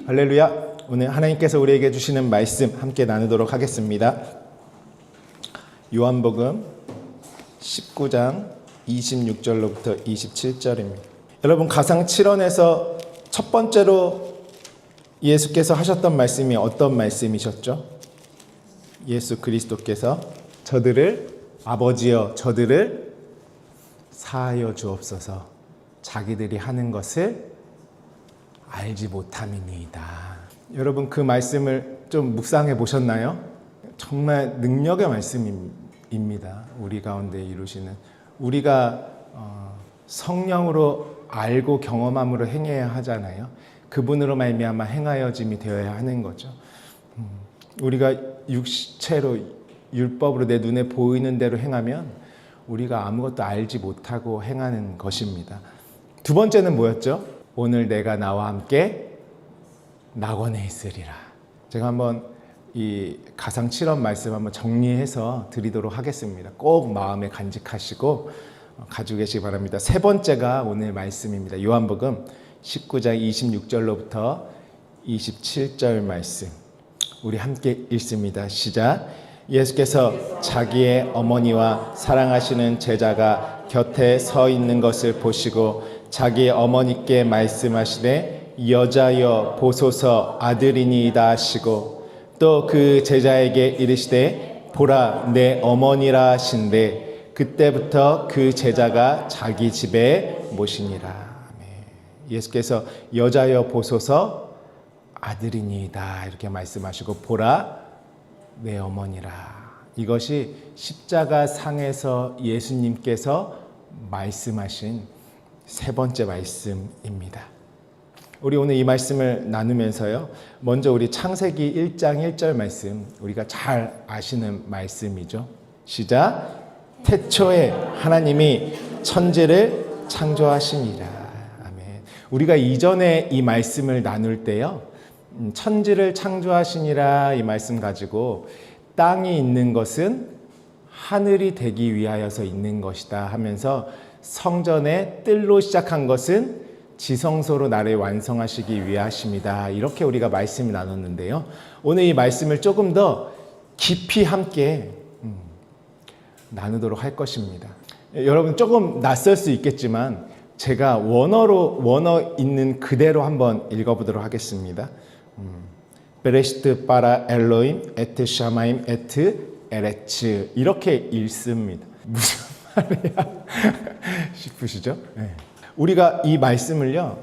할렐루야. 오늘 하나님께서 우리에게 주시는 말씀 함께 나누도록 하겠습니다. 요한복음 19장 26절로부터 27절입니다. 여러분, 가상 7원에서 첫 번째로 예수께서 하셨던 말씀이 어떤 말씀이셨죠? 예수 그리스도께서 아버지여 저들을 사하여 주옵소서, 자기들이 하는 것을 알지 못함이니이다. 여러분, 그 말씀을 좀 묵상해 보셨나요? 정말 능력의 말씀입니다. 우리 가운데 이루시는, 우리가 성령으로 알고 경험함으로 행해야 하잖아요. 그분으로 말미암아 행하여짐이 되어야 하는 거죠. 우리가 육체로 율법으로 내 눈에 보이는 대로 행하면 우리가 아무것도 알지 못하고 행하는 것입니다. 두 번째는 뭐였죠? 오늘 내가 나와 함께 낙원에 있으리라. 제가 한번 이 가상 7원 말씀 한번 정리해서 드리도록 하겠습니다. 꼭 마음에 간직하시고 가지고 계시기 바랍니다. 세 번째가 오늘 말씀입니다. 요한복음 19장 26절로부터 27절 말씀, 우리 함께 읽습니다. 시작. 예수께서 자기의 어머니와 사랑하시는 제자가 곁에 서 있는 것을 보시고 자기 어머니께 말씀하시되 여자여 보소서 아들이니이다 하시고, 또 그 제자에게 이르시되 보라 내 어머니라 하신대, 그때부터 그 제자가 자기 집에 모시니라. 예수께서 여자여 보소서 아들이니이다 이렇게 말씀하시고 보라 내 어머니라, 이것이 십자가 상에서 예수님께서 말씀하신 세 번째 말씀입니다. 우리 오늘 이 말씀을 나누면서요, 먼저 우리 창세기 1장 1절 말씀, 우리가 잘 아시는 말씀이죠. 시작. 태초에 하나님이 천지를 창조하시니라. 아멘. 우리가 이전에 이 말씀을 나눌 때요, 천지를 창조하시니라 이 말씀 가지고 땅이 있는 것은 하늘이 되기 위하여서 있는 것이다 하면서 성전의 뜰로 시작한 것은 지성소로 나를 완성하시기 위하십니다. 이렇게 우리가 말씀을 나눴는데요, 오늘 이 말씀을 조금 더 깊이 함께 나누도록 할 것입니다. 여러분, 조금 낯설 수 있겠지만 제가 원어 있는 그대로 한번 읽어보도록 하겠습니다. 베레시트 바라 엘로임 에트 샤마임 에트 에레츠, 이렇게 읽습니다. 무슨 말이야 싶으시죠? 네. 우리가 이 말씀을요,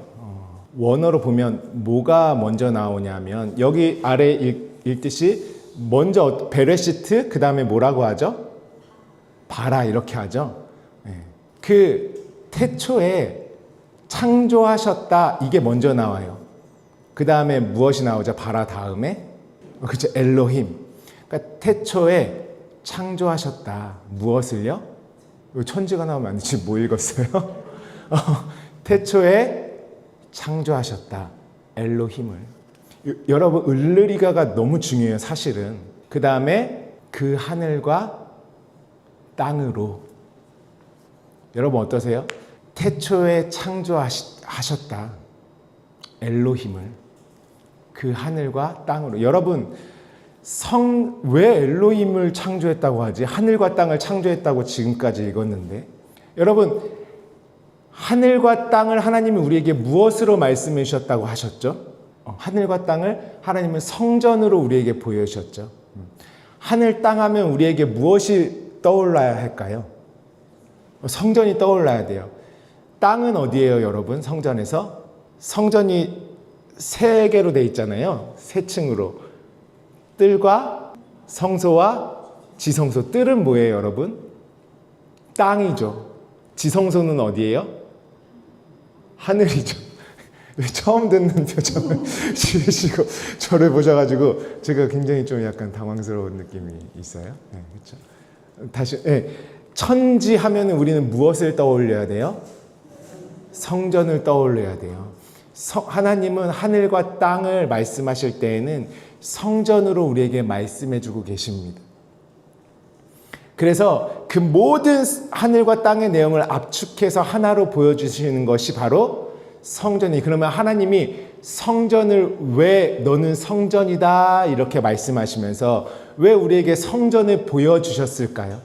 원어로 보면 뭐가 먼저 나오냐면 여기 아래 읽듯이 먼저 베레시트, 그 다음에 뭐라고 하죠? 바라, 이렇게 하죠. 네. 그 태초에 창조하셨다, 이게 먼저 나와요. 그 다음에 무엇이 나오죠? 바라 다음에? 그렇죠. 엘로힘. 그러니까 태초에 창조하셨다. 무엇을요? 천지가 나오면 안 되지. 뭐 읽었어요? 태초에 창조하셨다. 엘로힘을. 여러분, 을르리가가 너무 중요해요, 사실은. 그 다음에 그 하늘과 땅으로. 여러분 어떠세요? 태초에 창조하셨다. 엘로힘을. 그 하늘과 땅으로. 여러분, 왜 엘로힘을 창조했다고 하지? 하늘과 땅을 창조했다고 지금까지 읽었는데, 여러분, 하늘과 땅을 하나님이 우리에게 무엇으로 말씀해 주셨다고 하셨죠? 하늘과 땅을 하나님은 성전으로 우리에게 보여주셨죠. 하늘, 땅 하면 우리에게 무엇이 떠올라야 할까요? 성전이 떠올라야 돼요. 땅은 어디예요, 여러분? 성전에서? 성전이 세 개로 돼 있잖아요. 세 층으로. 뜰과 성소와 지성소. 뜰은 뭐예요, 여러분? 땅이죠. 지성소는 어디예요? 하늘이죠. 처음 듣는 표정을 지으시고 저를 보셔가지고 제가 굉장히 좀 약간 당황스러운 느낌이 있어요. 네, 그렇죠. 다시, 네. 천지 하면 우리는 무엇을 떠올려야 돼요? 성전을 떠올려야 돼요. 하나님은 하늘과 땅을 말씀하실 때에는 성전으로 우리에게 말씀해주고 계십니다. 그래서 그 모든 하늘과 땅의 내용을 압축해서 하나로 보여주시는 것이 바로 성전이. 그러면 하나님이 성전을 왜 너는 성전이다 이렇게 말씀하시면서 왜 우리에게 성전을 보여주셨을까요?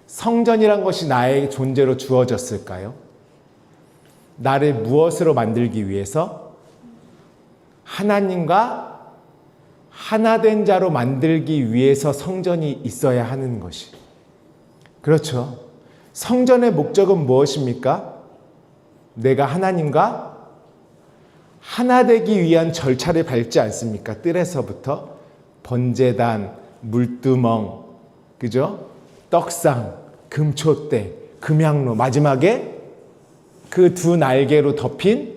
성전이란 것이 나의 존재로 주어졌을까요? 나를 무엇으로 만들기 위해서? 하나님과 하나된 자로 만들기 위해서 성전이 있어야 하는 것이. 그렇죠. 성전의 목적은 무엇입니까? 내가 하나님과 하나 되기 위한 절차를 밟지 않습니까? 뜰에서부터 번제단, 물두멍, 그죠? 떡상, 금초대, 금향로, 마지막에 그 두 날개로 덮인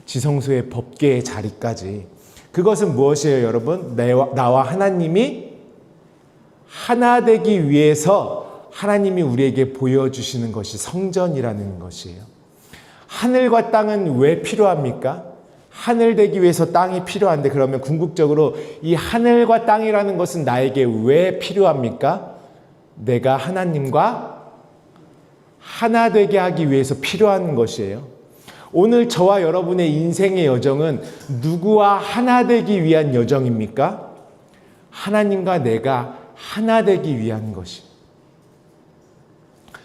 지성소의 법궤의 자리까지. 그것은 무엇이에요, 여러분? 나와 하나님이 하나 되기 위해서 하나님이 우리에게 보여주시는 것이 성전이라는 것이에요. 하늘과 땅은 왜 필요합니까? 하늘 되기 위해서 땅이 필요한데, 그러면 궁극적으로 이 하늘과 땅이라는 것은 나에게 왜 필요합니까? 내가 하나님과 하나 되게 하기 위해서 필요한 것이에요. 오늘 저와 여러분의 인생의 여정은 누구와 하나 되기 위한 여정입니까? 하나님과 내가 하나 되기 위한 것이.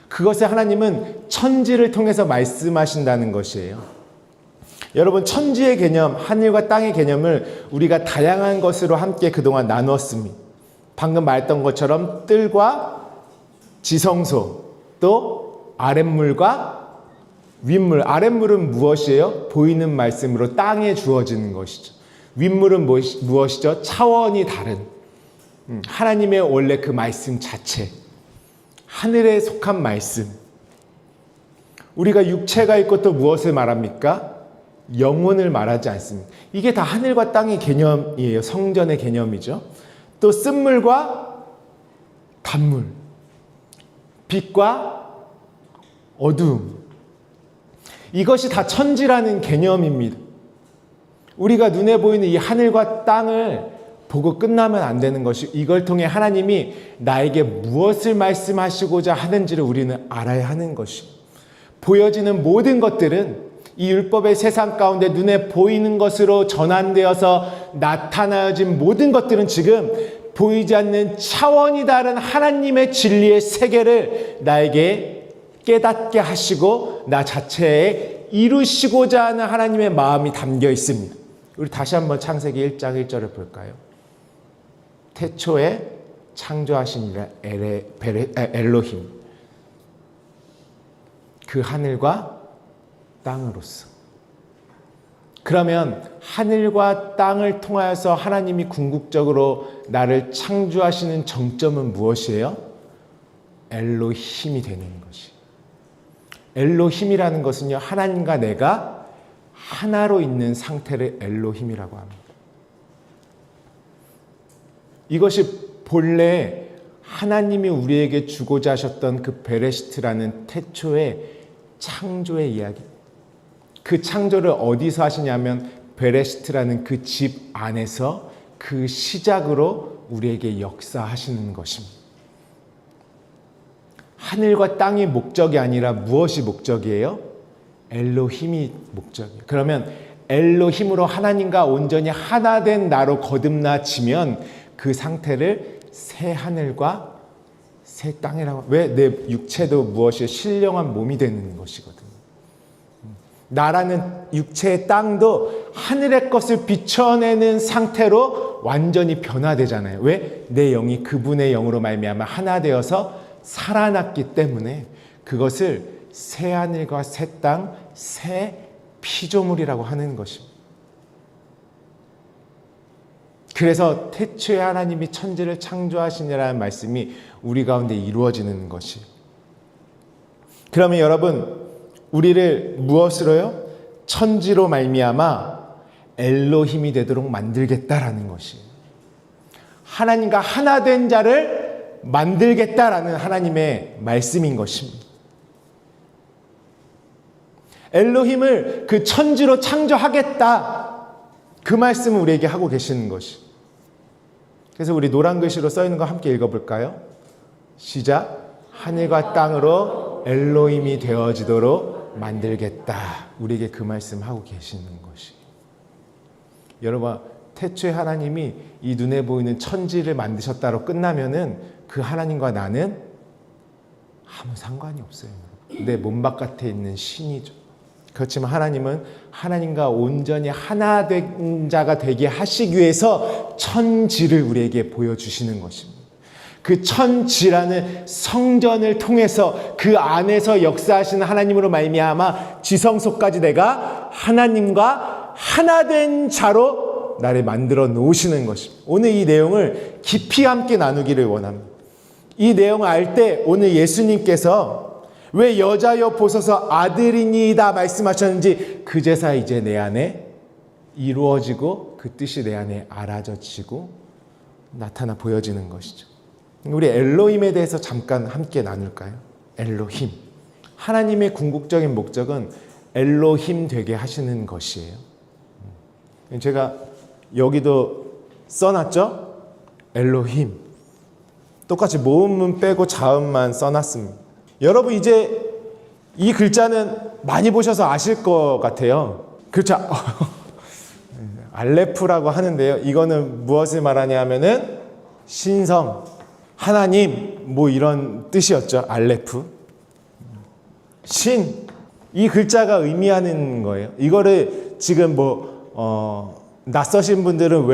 그것을 하나님은 천지를 통해서 말씀하신다는 것이에요. 여러분, 천지의 개념, 하늘과 땅의 개념을 우리가 다양한 것으로 함께 그동안 나누었습니다. 방금 말했던 것처럼 뜰과 지성소, 또 아랫물과 윗물. 아랫물은 무엇이에요? 보이는 말씀으로 땅에 주어지는 것이죠. 윗물은 무엇이죠? 차원이 다른 하나님의 원래 그 말씀 자체, 하늘에 속한 말씀. 우리가 육체가 있고 또 무엇을 말합니까? 영혼을 말하지 않습니다. 이게 다 하늘과 땅의 개념이에요. 성전의 개념이죠. 또 쓴물과 단물, 빛과 어두움. 이것이 다 천지라는 개념입니다. 우리가 눈에 보이는 이 하늘과 땅을 보고 끝나면 안 되는 것이, 이걸 통해 하나님이 나에게 무엇을 말씀하시고자 하는지를 우리는 알아야 하는 것이. 보여지는 모든 것들은 이 율법의 세상 가운데 눈에 보이는 것으로 전환되어서 나타나진 모든 것들은 지금 보이지 않는 차원이 다른 하나님의 진리의 세계를 나에게 깨닫게 하시고 나 자체에 이루시고자 하는 하나님의 마음이 담겨 있습니다. 우리 다시 한번 창세기 1장 1절을 볼까요? 태초에 창조하신 엘로힘, 그 하늘과 땅으로서. 그러면 하늘과 땅을 통하여서 하나님이 궁극적으로 나를 창조하시는 정점은 무엇이에요? 엘로힘이 되는 것이. 엘로힘이라는 것은요, 하나님과 내가 하나로 있는 상태를 엘로힘이라고 합니다. 이것이 본래 하나님이 우리에게 주고자 하셨던 그 베레시트라는 태초의 창조의 이야기. 그 창조를 어디서 하시냐면 베레시트라는 그 집 안에서 그 시작으로 우리에게 역사하시는 것입니다. 하늘과 땅이 목적이 아니라 무엇이 목적이에요? 엘로힘이 목적이에요. 그러면 엘로힘으로 하나님과 온전히 하나 된 나로 거듭나지면 그 상태를 새 하늘과 새 땅이라고. 왜? 내 육체도 무엇이에요? 신령한 몸이 되는 것이거든요. 나라는 육체의 땅도 하늘의 것을 비춰내는 상태로 완전히 변화되잖아요. 왜? 내 영이 그분의 영으로 말미암아 하나 되어서 살아났기 때문에 그것을 새 하늘과 새 땅, 새 피조물이라고 하는 것입니다. 그래서 태초에 하나님이 천지를 창조하시니라는 말씀이 우리 가운데 이루어지는 것이. 그러면 여러분, 우리를 무엇으로요? 천지로 말미암아 엘로힘이 되도록 만들겠다라는 것이. 하나님과 하나 된 자를 만들겠다라는 하나님의 말씀인 것입니다. 엘로힘을 그 천지로 창조하겠다, 그 말씀을 우리에게 하고 계시는 것이. 그래서 우리 노란 글씨로 써 있는 거 함께 읽어볼까요? 시작. 하늘과 땅으로 엘로힘이 되어지도록 만들겠다. 우리에게 그 말씀하고 계시는 것이. 여러분, 태초에 하나님이 이 눈에 보이는 천지를 만드셨다로 끝나면은 그 하나님과 나는 아무 상관이 없어요. 내 몸 바깥에 있는 신이죠. 그렇지만 하나님은 하나님과 온전히 하나 된 자가 되게 하시기 위해서 천지를 우리에게 보여주시는 것입니다. 그 천지라는 성전을 통해서 그 안에서 역사하시는 하나님으로 말미암아 지성소까지 내가 하나님과 하나 된 자로 나를 만들어 놓으시는 것입니다. 오늘 이 내용을 깊이 함께 나누기를 원합니다. 이 내용을 알 때 오늘 예수님께서 왜 여자여 보소서 아들이니이다 말씀하셨는지 그제서 이제 내 안에 이루어지고 그 뜻이 내 안에 알아져지고 나타나 보여지는 것이죠. 우리 엘로힘에 대해서 잠깐 함께 나눌까요? 엘로힘. 하나님의 궁극적인 목적은 엘로힘 되게 하시는 것이에요. 제가 여기도 써놨죠? 엘로힘. 똑같이 모음문 빼고 자음만 써놨습니다. 여러분 이제 이 글자는 많이 보셔서 아실 것 같아요. 그렇죠? 알레프라고 하는데요. 이거는 무엇을 말하냐 하면은 신성, 하나님 뭐 이런 뜻이었죠. 알레프. 신. 이 글자가 의미하는 거예요. 이거를 지금 낯서신 분들은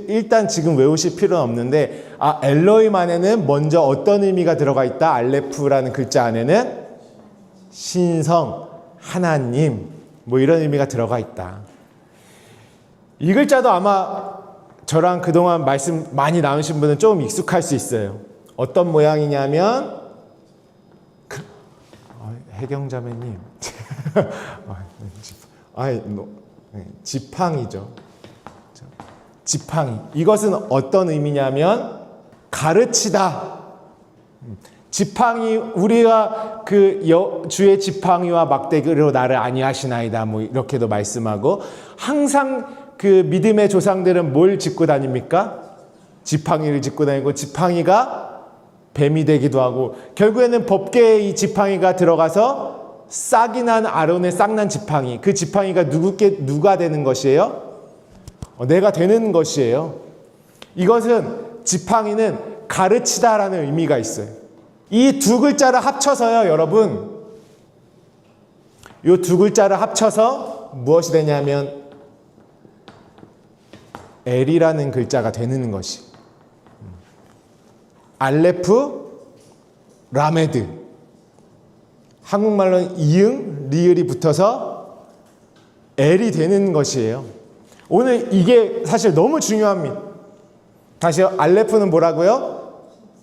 일단 지금 외우실 필요는 없는데, 엘로힘 안에는 먼저 어떤 의미가 들어가 있다? 알레프라는 글자 안에는 신성, 하나님, 뭐 이런 의미가 들어가 있다. 이 글자도 아마 저랑 그동안 말씀 많이 나누신 분은 조금 익숙할 수 있어요. 어떤 모양이냐면, 해경자매님. 지팡이죠. 지팡이. 이것은 어떤 의미냐면 가르치다. 지팡이, 우리가 주의 지팡이와 막대기로 나를 안위하시나이다. 뭐 이렇게도 말씀하고, 항상 그 믿음의 조상들은 뭘 짚고 다닙니까? 지팡이를 짚고 다니고, 지팡이가 뱀이 되기도 하고, 결국에는 법궤에 이 지팡이가 들어가서 싹이 난 아론의 싹난 지팡이, 그 지팡이가 누가 되는 것이에요? 내가 되는 것이에요. 이것은 지팡이는 가르치다라는 의미가 있어요. 이 두 글자를 합쳐서요, 여러분. 이 두 글자를 합쳐서 무엇이 되냐면 엘이라는 글자가 되는 것이. 알레프, 라메드. 한국말로는 이응, 리을이 붙어서 엘이 되는 것이에요. 오늘 이게 사실 너무 중요합니다. 다시 알레프는 뭐라고요?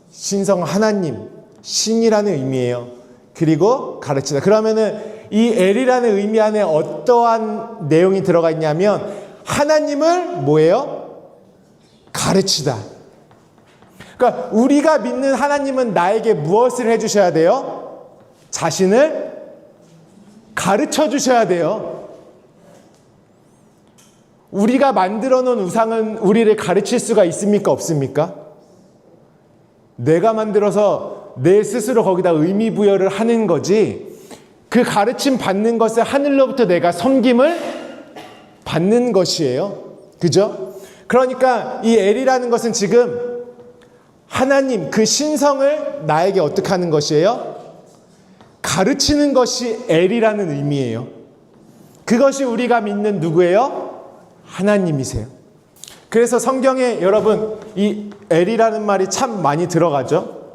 신성 하나님, 신이라는 의미예요. 그리고 가르치다. 그러면은 이 엘이라는 의미 안에 어떠한 내용이 들어가 있냐면 하나님을 뭐예요? 가르치다. 그러니까 우리가 믿는 하나님은 나에게 무엇을 해주셔야 돼요? 자신을 가르쳐 주셔야 돼요. 우리가 만들어 놓은 우상은 우리를 가르칠 수가 있습니까? 없습니까? 내가 만들어서 내 스스로 거기다 의미 부여를 하는 거지, 그 가르침 받는 것을 하늘로부터 내가 섬김을 받는 것이에요. 그죠? 그러니까 이 엘이라는 것은 지금 하나님, 그 신성을 나에게 어떻게 하는 것이에요? 가르치는 것이 엘이라는 의미예요. 그것이 우리가 믿는 누구예요? 하나님이세요. 그래서 성경에 여러분 이 엘이라는 말이 참 많이 들어가죠.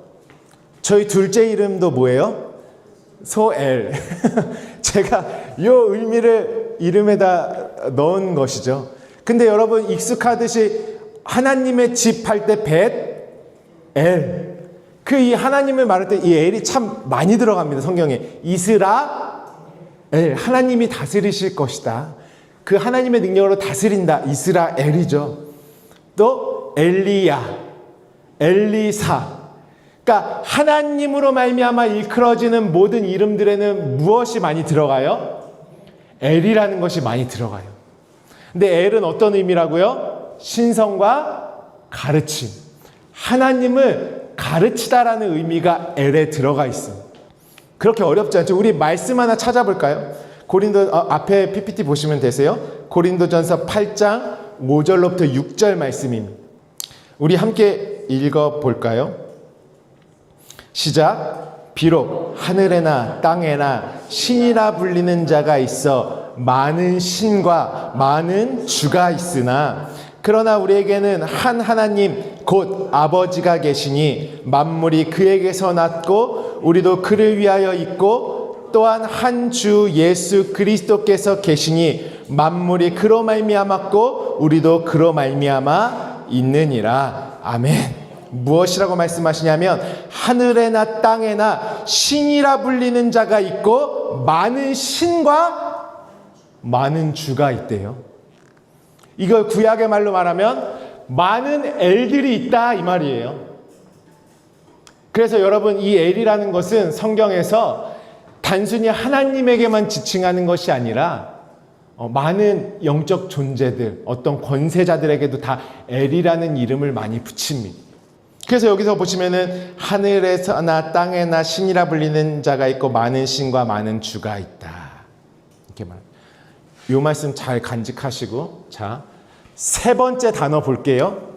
저희 둘째 이름도 뭐예요? 소엘. 제가 이 의미를 이름에다 넣은 것이죠. 근데 여러분 익숙하듯이 하나님의 집 할 때 벳, 엘. 이 하나님을 말할 때 이 엘이 참 많이 들어갑니다. 성경에. 이스라엘, 하나님이 다스리실 것이다. 그 하나님의 능력으로 다스린다. 이스라엘이죠. 또 엘리야, 엘리사. 그러니까 하나님으로 말미암아 일컬어지는 모든 이름들에는 무엇이 많이 들어가요? 엘이라는 것이 많이 들어가요. 근데 엘은 어떤 의미라고요? 신성과 가르침. 하나님을 가르치다라는 의미가 엘에 들어가 있어요. 그렇게 어렵지 않죠. 우리 말씀 하나 찾아볼까요? 앞에 PPT 보시면 되세요. 고린도전서 8장 5절로부터 6절 말씀입니다. 우리 함께 읽어볼까요? 시작. 비록 하늘에나 땅에나 신이라 불리는 자가 있어 많은 신과 많은 주가 있으나 그러나 우리에게는 한 하나님 곧 아버지가 계시니 만물이 그에게서 났고 우리도 그를 위하여 있고 또한 한 주 예수 그리스도께서 계시니 만물이 그로 말미암았고 우리도 그로 말미암아 있느니라. 아멘. 무엇이라고 말씀하시냐면 하늘에나 땅에나 신이라 불리는 자가 있고 많은 신과 많은 주가 있대요. 이걸 구약의 말로 말하면 많은 엘들이 있다 이 말이에요. 그래서 여러분 이 엘이라는 것은 성경에서 단순히 하나님에게만 지칭하는 것이 아니라 많은 영적 존재들, 어떤 권세자들에게도 다 엘이라는 이름을 많이 붙입니다. 그래서 여기서 보시면은 하늘에서나 땅에나 신이라 불리는 자가 있고 많은 신과 많은 주가 있다. 이렇게 말. 이 말씀 잘 간직하시고, 자, 세 번째 단어 볼게요.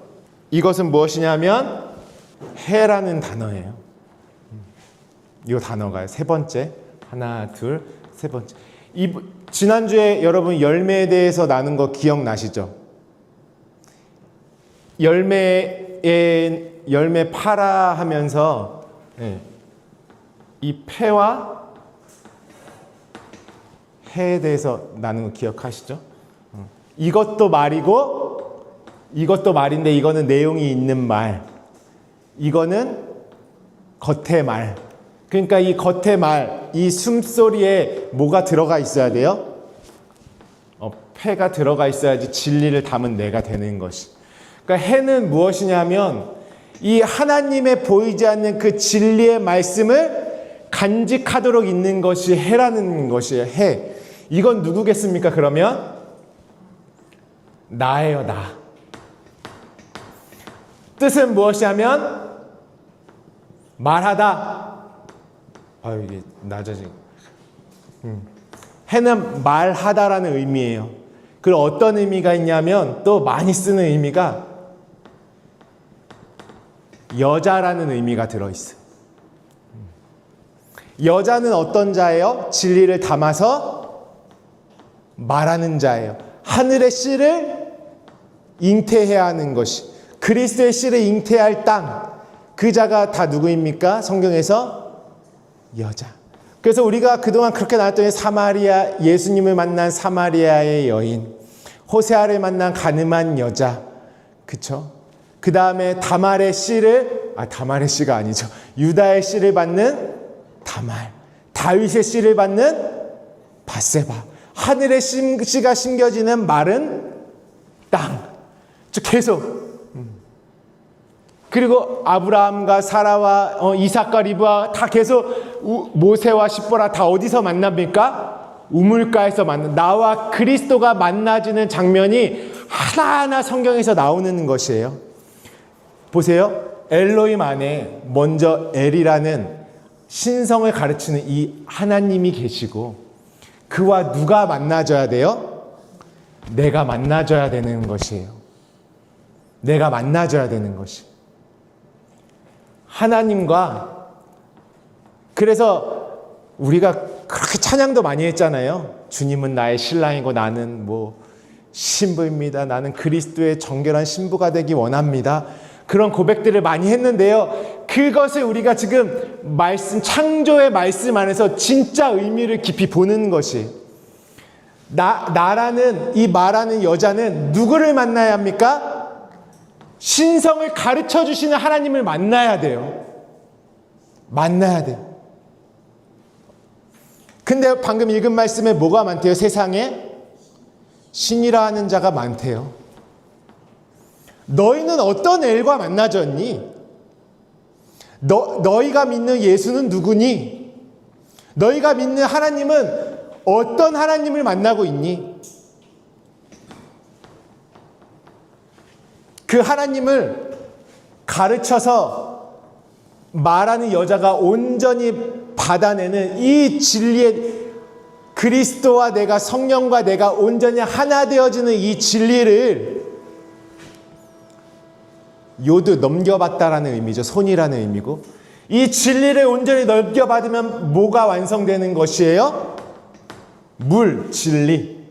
이것은 무엇이냐면 해라는 단어예요. 이 단어가 세 번째. 하나, 둘, 세 번째. 지난주에 여러분 열매에 대해서 나눈 거 기억나시죠? 열매 파라 하면서 이 패와 해에 대해서 나눈 거 기억하시죠? 이것도 말이고 이것도 말인데 이거는 내용이 있는 말, 이거는 겉의 말. 그러니까 이 겉의 말, 이 숨소리에 뭐가 들어가 있어야 돼요? 패가 들어가 있어야지 진리를 담은 내가 되는 것이. 그러니까 해는 무엇이냐면 이 하나님의 보이지 않는 그 진리의 말씀을 간직하도록 있는 것이 해라는 것이에요. 해. 이건 누구겠습니까? 그러면 나예요. 나. 뜻은 무엇이냐면 말하다. 이게 낮아지고. 해는 말하다라는 의미예요. 그리고 어떤 의미가 있냐면 또 많이 쓰는 의미가 여자라는 의미가 들어있어요. 여자는 어떤 자예요? 진리를 담아서 말하는 자예요. 하늘의 씨를 잉태해야 하는 것이, 그리스도의 씨를 잉태할 땅, 그 자가 다 누구입니까? 성경에서 여자. 그래서 우리가 그동안 그렇게 나왔더니 사마리아, 예수님을 만난 사마리아의 여인, 호세아를 만난 가늠한 여자, 그쵸? 그 다음에 다말의 씨를, 다말의 씨가 아니죠. 유다의 씨를 받는 다말, 다윗의 씨를 받는 밧세바, 하늘의 씨가 심겨지는 마른 땅. 계속. 그리고 아브라함과 사라와 이삭과 리브와 다 계속 모세와 십보라 다 어디서 만납니까? 우물가에서 나와 그리스도가 만나지는 장면이 하나하나 성경에서 나오는 것이에요. 보세요. 엘로힘 안에 먼저 엘이라는 신성을 가르치는 이 하나님이 계시고 그와 누가 만나줘야 돼요? 내가 만나줘야 되는 것이에요. 내가 만나줘야 되는 것이. 하나님과, 그래서 우리가 그렇게 찬양도 많이 했잖아요. 주님은 나의 신랑이고 나는 신부입니다. 나는 그리스도의 정결한 신부가 되기 원합니다. 그런 고백들을 많이 했는데요. 그것을 우리가 지금 창조의 말씀 안에서 진짜 의미를 깊이 보는 것이, 나라는 이 말하는 여자는 누구를 만나야 합니까? 신성을 가르쳐 주시는 하나님을 만나야 돼요. 만나야 돼요. 근데 방금 읽은 말씀에 뭐가 많대요? 세상에 신이라 하는 자가 많대요. 너희는 어떤 엘과 만나졌니? 너희가 믿는 예수는 누구니? 너희가 믿는 하나님은 어떤 하나님을 만나고 있니? 그 하나님을 가르쳐서 말하는 여자가 온전히 받아내는 이 진리의 그리스도와 내가, 성령과 내가 온전히 하나 되어지는 이 진리를 요드 넘겨받다라는 의미죠. 손이라는 의미고, 이 진리를 온전히 넘겨받으면 뭐가 완성되는 것이에요? 물, 진리.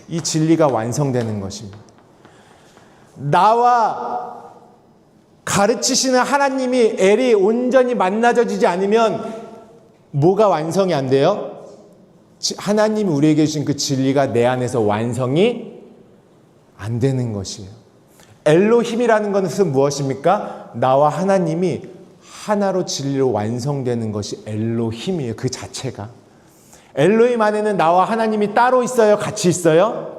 이 진리가 완성되는 것입니다. 나와 가르치시는 하나님이 엘이 온전히 만나져지지 않으면 뭐가 완성이 안 돼요? 하나님이 우리에게 주신 그 진리가 내 안에서 완성이 안 되는 것이에요. 엘로힘이라는 것은 무엇입니까? 나와 하나님이 하나로 진리로 완성되는 것이 엘로힘이에요. 그 자체가. 엘로힘 안에는 나와 하나님이 따로 있어요? 같이 있어요?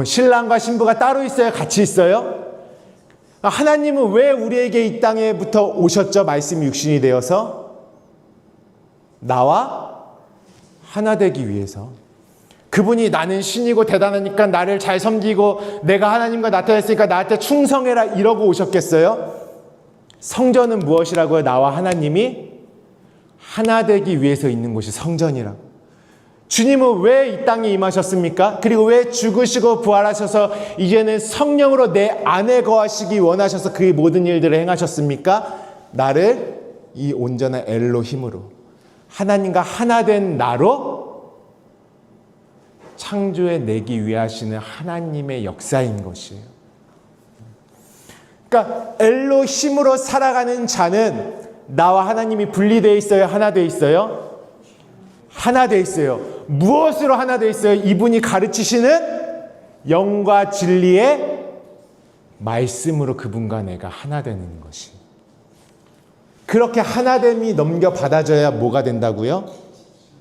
신랑과 신부가 따로 있어요? 같이 있어요? 하나님은 왜 우리에게 이 땅에부터 오셨죠? 말씀이 육신이 되어서 나와 하나 되기 위해서. 그분이 나는 신이고 대단하니까 나를 잘 섬기고 내가 하나님과 나타났으니까 나한테 충성해라 이러고 오셨겠어요? 성전은 무엇이라고요? 나와 하나님이 하나 되기 위해서 있는 곳이 성전이라고. 주님은 왜 이 땅에 임하셨습니까? 그리고 왜 죽으시고 부활하셔서 이제는 성령으로 내 안에 거하시기 원하셔서 그 모든 일들을 행하셨습니까? 나를 이 온전한 엘로힘으로, 하나님과 하나 된 나로 창조해 내기 위해 하시는 하나님의 역사인 것이에요. 그러니까 엘로힘으로 살아가는 자는 나와 하나님이 분리되어 있어요? 하나 되어 있어요? 하나 되어 있어요. 무엇으로 하나 되어 있어요? 이분이 가르치시는 영과 진리의 말씀으로 그분과 내가 하나 되는 것이. 그렇게 하나됨이 넘겨받아져야 뭐가 된다고요?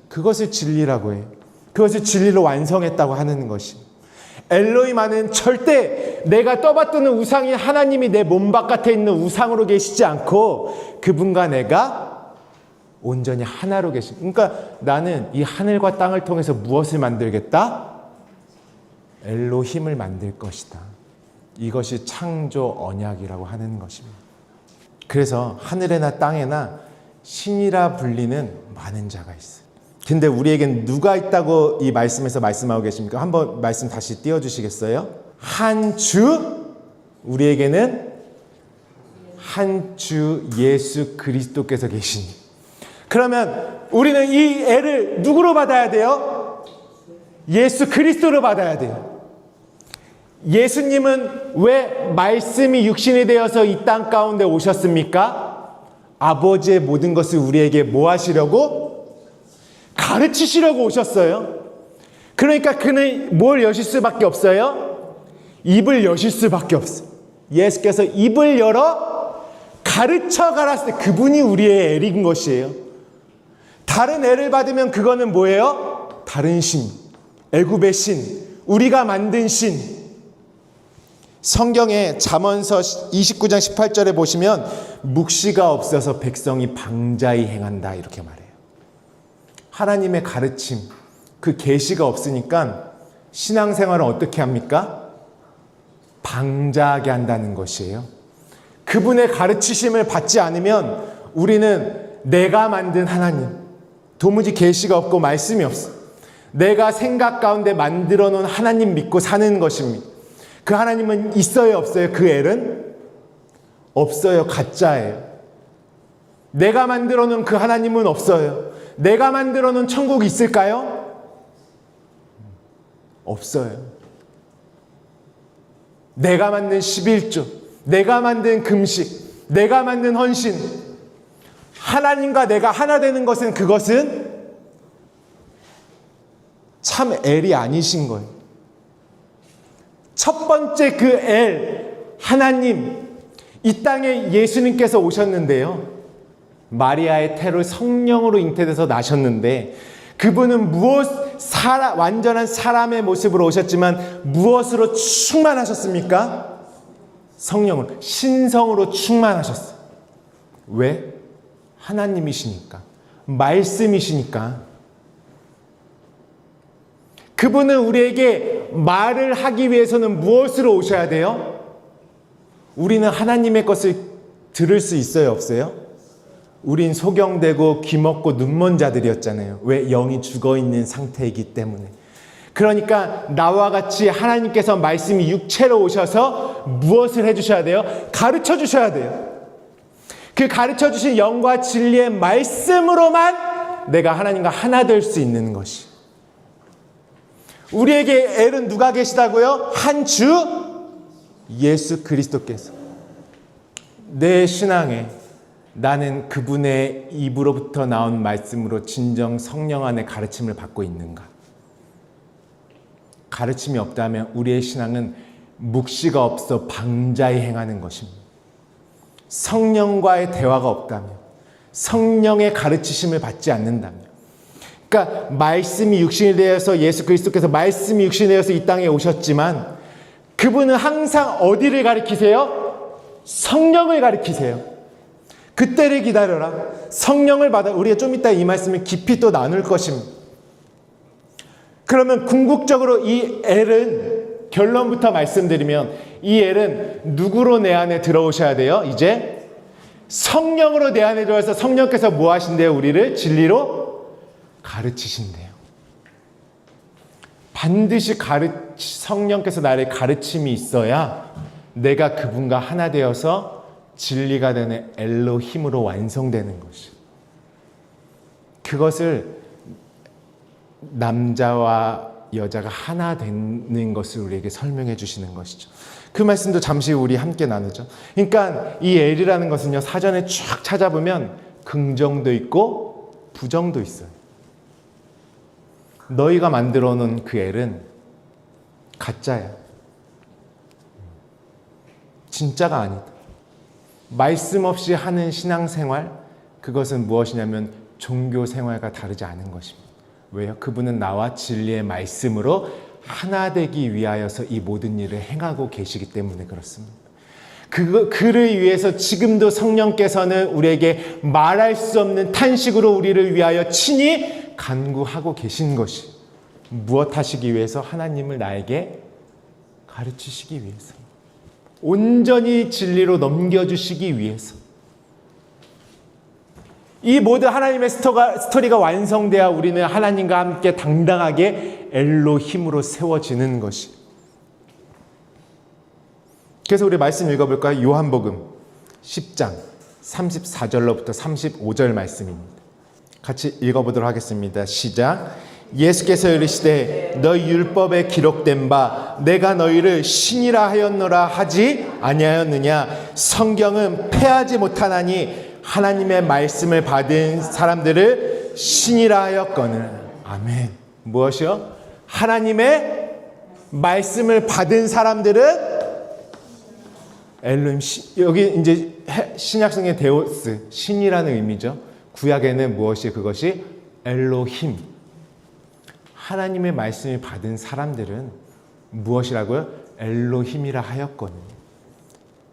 그것을 진리라고 해요. 그것을 진리로 완성했다고 하는 것이. 엘로힘안은 절대 내가 떠받드는 우상인 하나님이 내 몸 바깥에 있는 우상으로 계시지 않고 그분과 내가 온전히 하나로 계십니다. 그러니까 나는 이 하늘과 땅을 통해서 무엇을 만들겠다? 엘로힘을 만들 것이다. 이것이 창조 언약이라고 하는 것입니다. 그래서 하늘에나 땅에나 신이라 불리는 많은 자가 있어요. 근데 우리에겐 누가 있다고 이 말씀에서 말씀하고 계십니까? 한번 말씀 다시 띄워주시겠어요? 한 주, 우리에게는 한 주 예수 그리스도께서 계시니. 그러면 우리는 이 애를 누구로 받아야 돼요? 예수 그리스도로 받아야 돼요. 예수님은 왜 말씀이 육신이 되어서 이 땅 가운데 오셨습니까? 아버지의 모든 것을 우리에게 뭐 하시려고? 가르치시려고 오셨어요. 그러니까 그는 뭘 여실 수밖에 없어요? 입을 여실 수밖에 없어요. 예수께서 입을 열어 가르쳐 가라스. 그분이 우리의 엘인 것이에요. 다른 엘을 받으면 그거는 뭐예요? 다른 신, 애굽의 신, 우리가 만든 신. 성경에 잠언서 29장 18절에 보시면 묵시가 없어서 백성이 방자히 행한다 이렇게 말해요. 하나님의 가르침, 그 계시가 없으니까 신앙생활은 어떻게 합니까? 방자하게 한다는 것이에요. 그분의 가르치심을 받지 않으면 우리는 내가 만든 하나님, 도무지 계시가 없고 말씀이 없어. 내가 생각 가운데 만들어 놓은 하나님 믿고 사는 것입니다. 그 하나님은 있어요, 없어요? 그 엘은? 없어요, 가짜예요. 내가 만들어 놓은 그 하나님은 없어요. 내가 만들어 놓은 천국이 있을까요? 없어요. 내가 만든 11조, 내가 만든 금식, 내가 만든 헌신, 하나님과 내가 하나 되는 것은 그것은 참 엘이 아니신 거예요. 첫 번째 그 엘, 하나님, 이 땅에 예수님께서 오셨는데요. 마리아의 태로 성령으로 잉태돼서 나셨는데 그분은 완전한 사람의 모습으로 오셨지만 무엇으로 충만하셨습니까? 성령으로, 신성으로 충만하셨어요. 왜? 하나님이시니까, 말씀이시니까. 그분은 우리에게 말을 하기 위해서는 무엇으로 오셔야 돼요? 우리는 하나님의 것을 들을 수 있어요, 없어요? 우린 소경되고 귀먹고 눈먼 자들이었잖아요. 왜? 영이 죽어있는 상태이기 때문에. 그러니까 나와 같이 하나님께서 말씀이 육체로 오셔서 무엇을 해주셔야 돼요? 가르쳐 주셔야 돼요. 그 가르쳐 주신 영과 진리의 말씀으로만 내가 하나님과 하나 될 수 있는 것이. 우리에게 엘은 누가 계시다고요? 한 주 예수 그리스도께서. 내 신앙에 나는 그분의 입으로부터 나온 말씀으로 진정 성령 안에 가르침을 받고 있는가? 가르침이 없다면 우리의 신앙은 묵시가 없어 방자히 행하는 것입니다. 성령과의 대화가 없다면, 성령의 가르치심을 받지 않는다면, 그러니까 말씀이 육신이 되어서 예수 그리스도께서 말씀이 육신이 되어서 이 땅에 오셨지만 그분은 항상 어디를 가리키세요? 성령을 가리키세요. 그때를 기다려라. 성령을 받아. 우리가 좀 이따 이 말씀을 깊이 또 나눌 것입니다. 그러면 궁극적으로 이 엘은, 결론부터 말씀드리면 이 엘은 누구로 내 안에 들어오셔야 돼요? 이제 성령으로 내 안에 들어와서 성령께서 뭐 하신대요? 우리를 진리로 가르치신대요. 반드시 성령께서 나를 가르침이 있어야 내가 그분과 하나 되어서 진리가 되는 엘로힘으로 완성되는 것이. 그것을 남자와 여자가 하나 되는 것을 우리에게 설명해 주시는 것이죠. 그 말씀도 잠시 우리 함께 나누죠. 그러니까 이 엘이라는 것은요, 사전에 쭉 찾아보면 긍정도 있고 부정도 있어요. 너희가 만들어 놓은 그 엘은 가짜야. 진짜가 아니다. 말씀 없이 하는 신앙생활, 그것은 무엇이냐면 종교 생활과 다르지 않은 것입니다. 왜요? 그분은 나와 진리의 말씀으로 하나 되기 위하여서 이 모든 일을 행하고 계시기 때문에 그렇습니다. 그를 위해서 지금도 성령께서는 우리에게 말할 수 없는 탄식으로 우리를 위하여 친히 간구하고 계신 것이, 무엇 하시기 위해서? 하나님을 나에게 가르치시기 위해서, 온전히 진리로 넘겨주시기 위해서. 이 모든 하나님의 스토리가 완성되어 우리는 하나님과 함께 당당하게 엘로힘으로 세워지는 것이. 그래서 우리 말씀 읽어볼까요? 요한복음 10장 34절로부터 35절 말씀입니다. 같이 읽어보도록 하겠습니다. 시작. 예수께서 이르시되 너희 율법에 기록된 바 내가 너희를 신이라 하였노라 하지 아니하였느냐? 성경은 패하지 못하나니 하나님의 말씀을 받은 사람들을 신이라 하였거늘. 아멘. 무엇이요? 하나님의 말씀을 받은 사람들은 엘로힘. 여기 이제 신약성의 데오스, 신이라는 의미죠. 구약에는 무엇이 그것이? 엘로힘. 하나님의 말씀을 받은 사람들은 무엇이라고요? 엘로힘이라 하였거든요.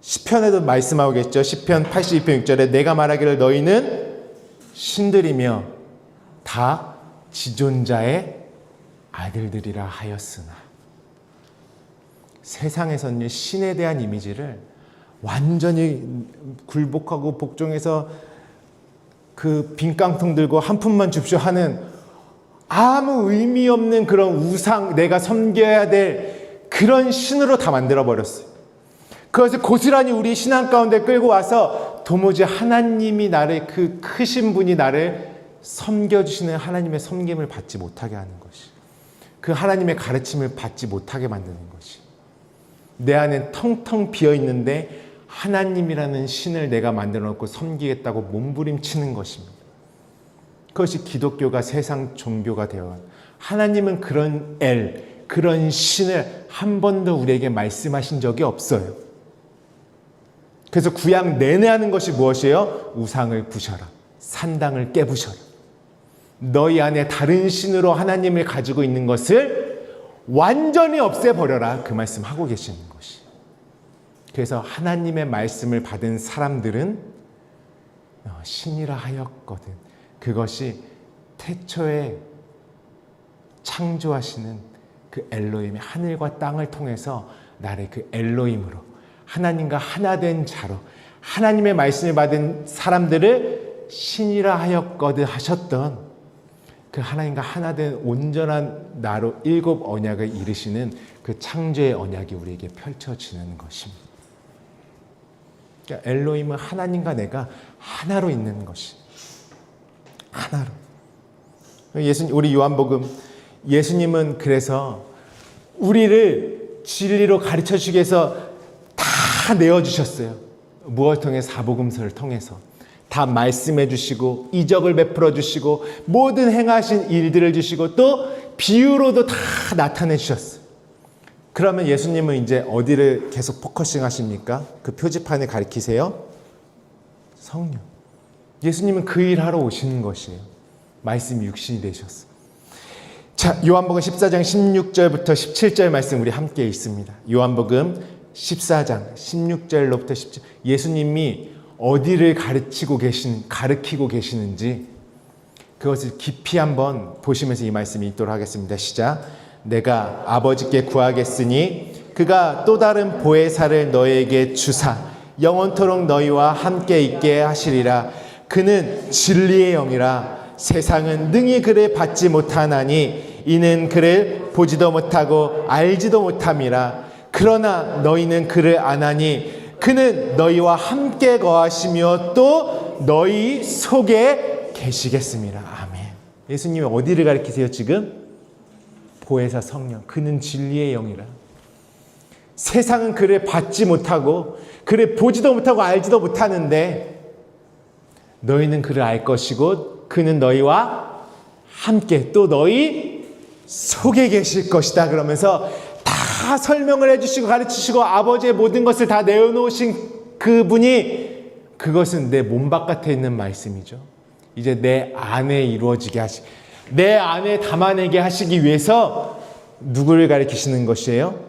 시편에도 말씀하고 계시죠. 시편 82편 6절에 내가 말하기를 너희는 신들이며 다 지존자의 아들들이라 하였으나. 세상에서는 신에 대한 이미지를 완전히 굴복하고 복종해서 그 빈깡통 들고 한 푼만 줍쇼 하는 아무 의미 없는 그런 우상, 내가 섬겨야 될 그런 신으로 다 만들어버렸어요. 그것을 고스란히 우리 신앙 가운데 끌고 와서 도무지 하나님이 나를, 그 크신 분이 나를 섬겨주시는 하나님의 섬김을 받지 못하게 하는 것이, 그 하나님의 가르침을 받지 못하게 만드는 것이, 내 안엔 텅텅 비어있는데 하나님이라는 신을 내가 만들어 놓고 섬기겠다고 몸부림치는 것입니다. 그것이 기독교가 세상 종교가 되어, 하나님은 그런 그런 신을 한 번도 우리에게 말씀하신 적이 없어요. 그래서 구약 내내 하는 것이 무엇이에요? 우상을 부셔라. 산당을 깨부셔라. 너희 안에 다른 신으로 하나님을 가지고 있는 것을 완전히 없애버려라. 그 말씀하고 계시는 것이. 그래서 하나님의 말씀을 받은 사람들은 신이라 하였거든. 그것이 태초에 창조하시는 그 엘로힘의 하늘과 땅을 통해서 나를 그 엘로힘으로, 하나님과 하나 된 자로, 하나님의 말씀을 받은 사람들을 신이라 하였거든 하셨던 그 하나님과 하나 된 온전한 나로 7 언약을 이루시는 그 창조의 언약이 우리에게 펼쳐지는 것입니다. 그러니까 엘로힘은 하나님과 내가 하나로 있는 것이 하나로. 우리 요한복음 예수님은 그래서 우리를 진리로 가르쳐 주기 위해서 다 내어주셨어요. 무엇을 통해? 사복음서를 통해서 다 말씀해 주시고 이적을 베풀어 주시고 모든 행하신 일들을 주시고 또 비유로도 다 나타내 주셨어요. 그러면 예수님은 이제 어디를 계속 포커싱 하십니까? 그 표지판에 가리키세요. 성령. 예수님은 그 일하러 오시는 것이에요. 말씀이 육신이 되셨어요. 자, 요한복음 14장 16절부터 17절 말씀 우리 함께 있습니다. 요한복음 14장 16절로부터 17절. 예수님이 어디를 가르치고 계시는지 그것을 깊이 한번 보시면서 이 말씀이 있도록 하겠습니다. 시작. 내가 아버지께 구하겠으니 그가 또 다른 보혜사를 너에게 주사 영원토록 너희와 함께 있게 하시리라. 그는 진리의 영이라. 세상은 능히 그를 받지 못하나니 이는 그를 보지도 못하고 알지도 못함이라. 그러나 너희는 그를 아나니 그는 너희와 함께 거하시며 또 너희 속에 계시겠습니다. 아멘. 예수님이 어디를 가리키세요 지금? 보혜사 성령. 그는 진리의 영이라. 세상은 그를 받지 못하고 그를 보지도 못하고 알지도 못하는데 너희는 그를 알 것이고 그는 너희와 함께 또 너희 속에 계실 것이다. 그러면서 다 설명을 해주시고 가르치시고 아버지의 모든 것을 다 내어놓으신 그분이 그것은 내 몸 바깥에 있는 말씀이죠. 이제 내 안에 이루어지게 내 안에 담아내게 하시기 위해서 누구를 가르치시는 것이에요?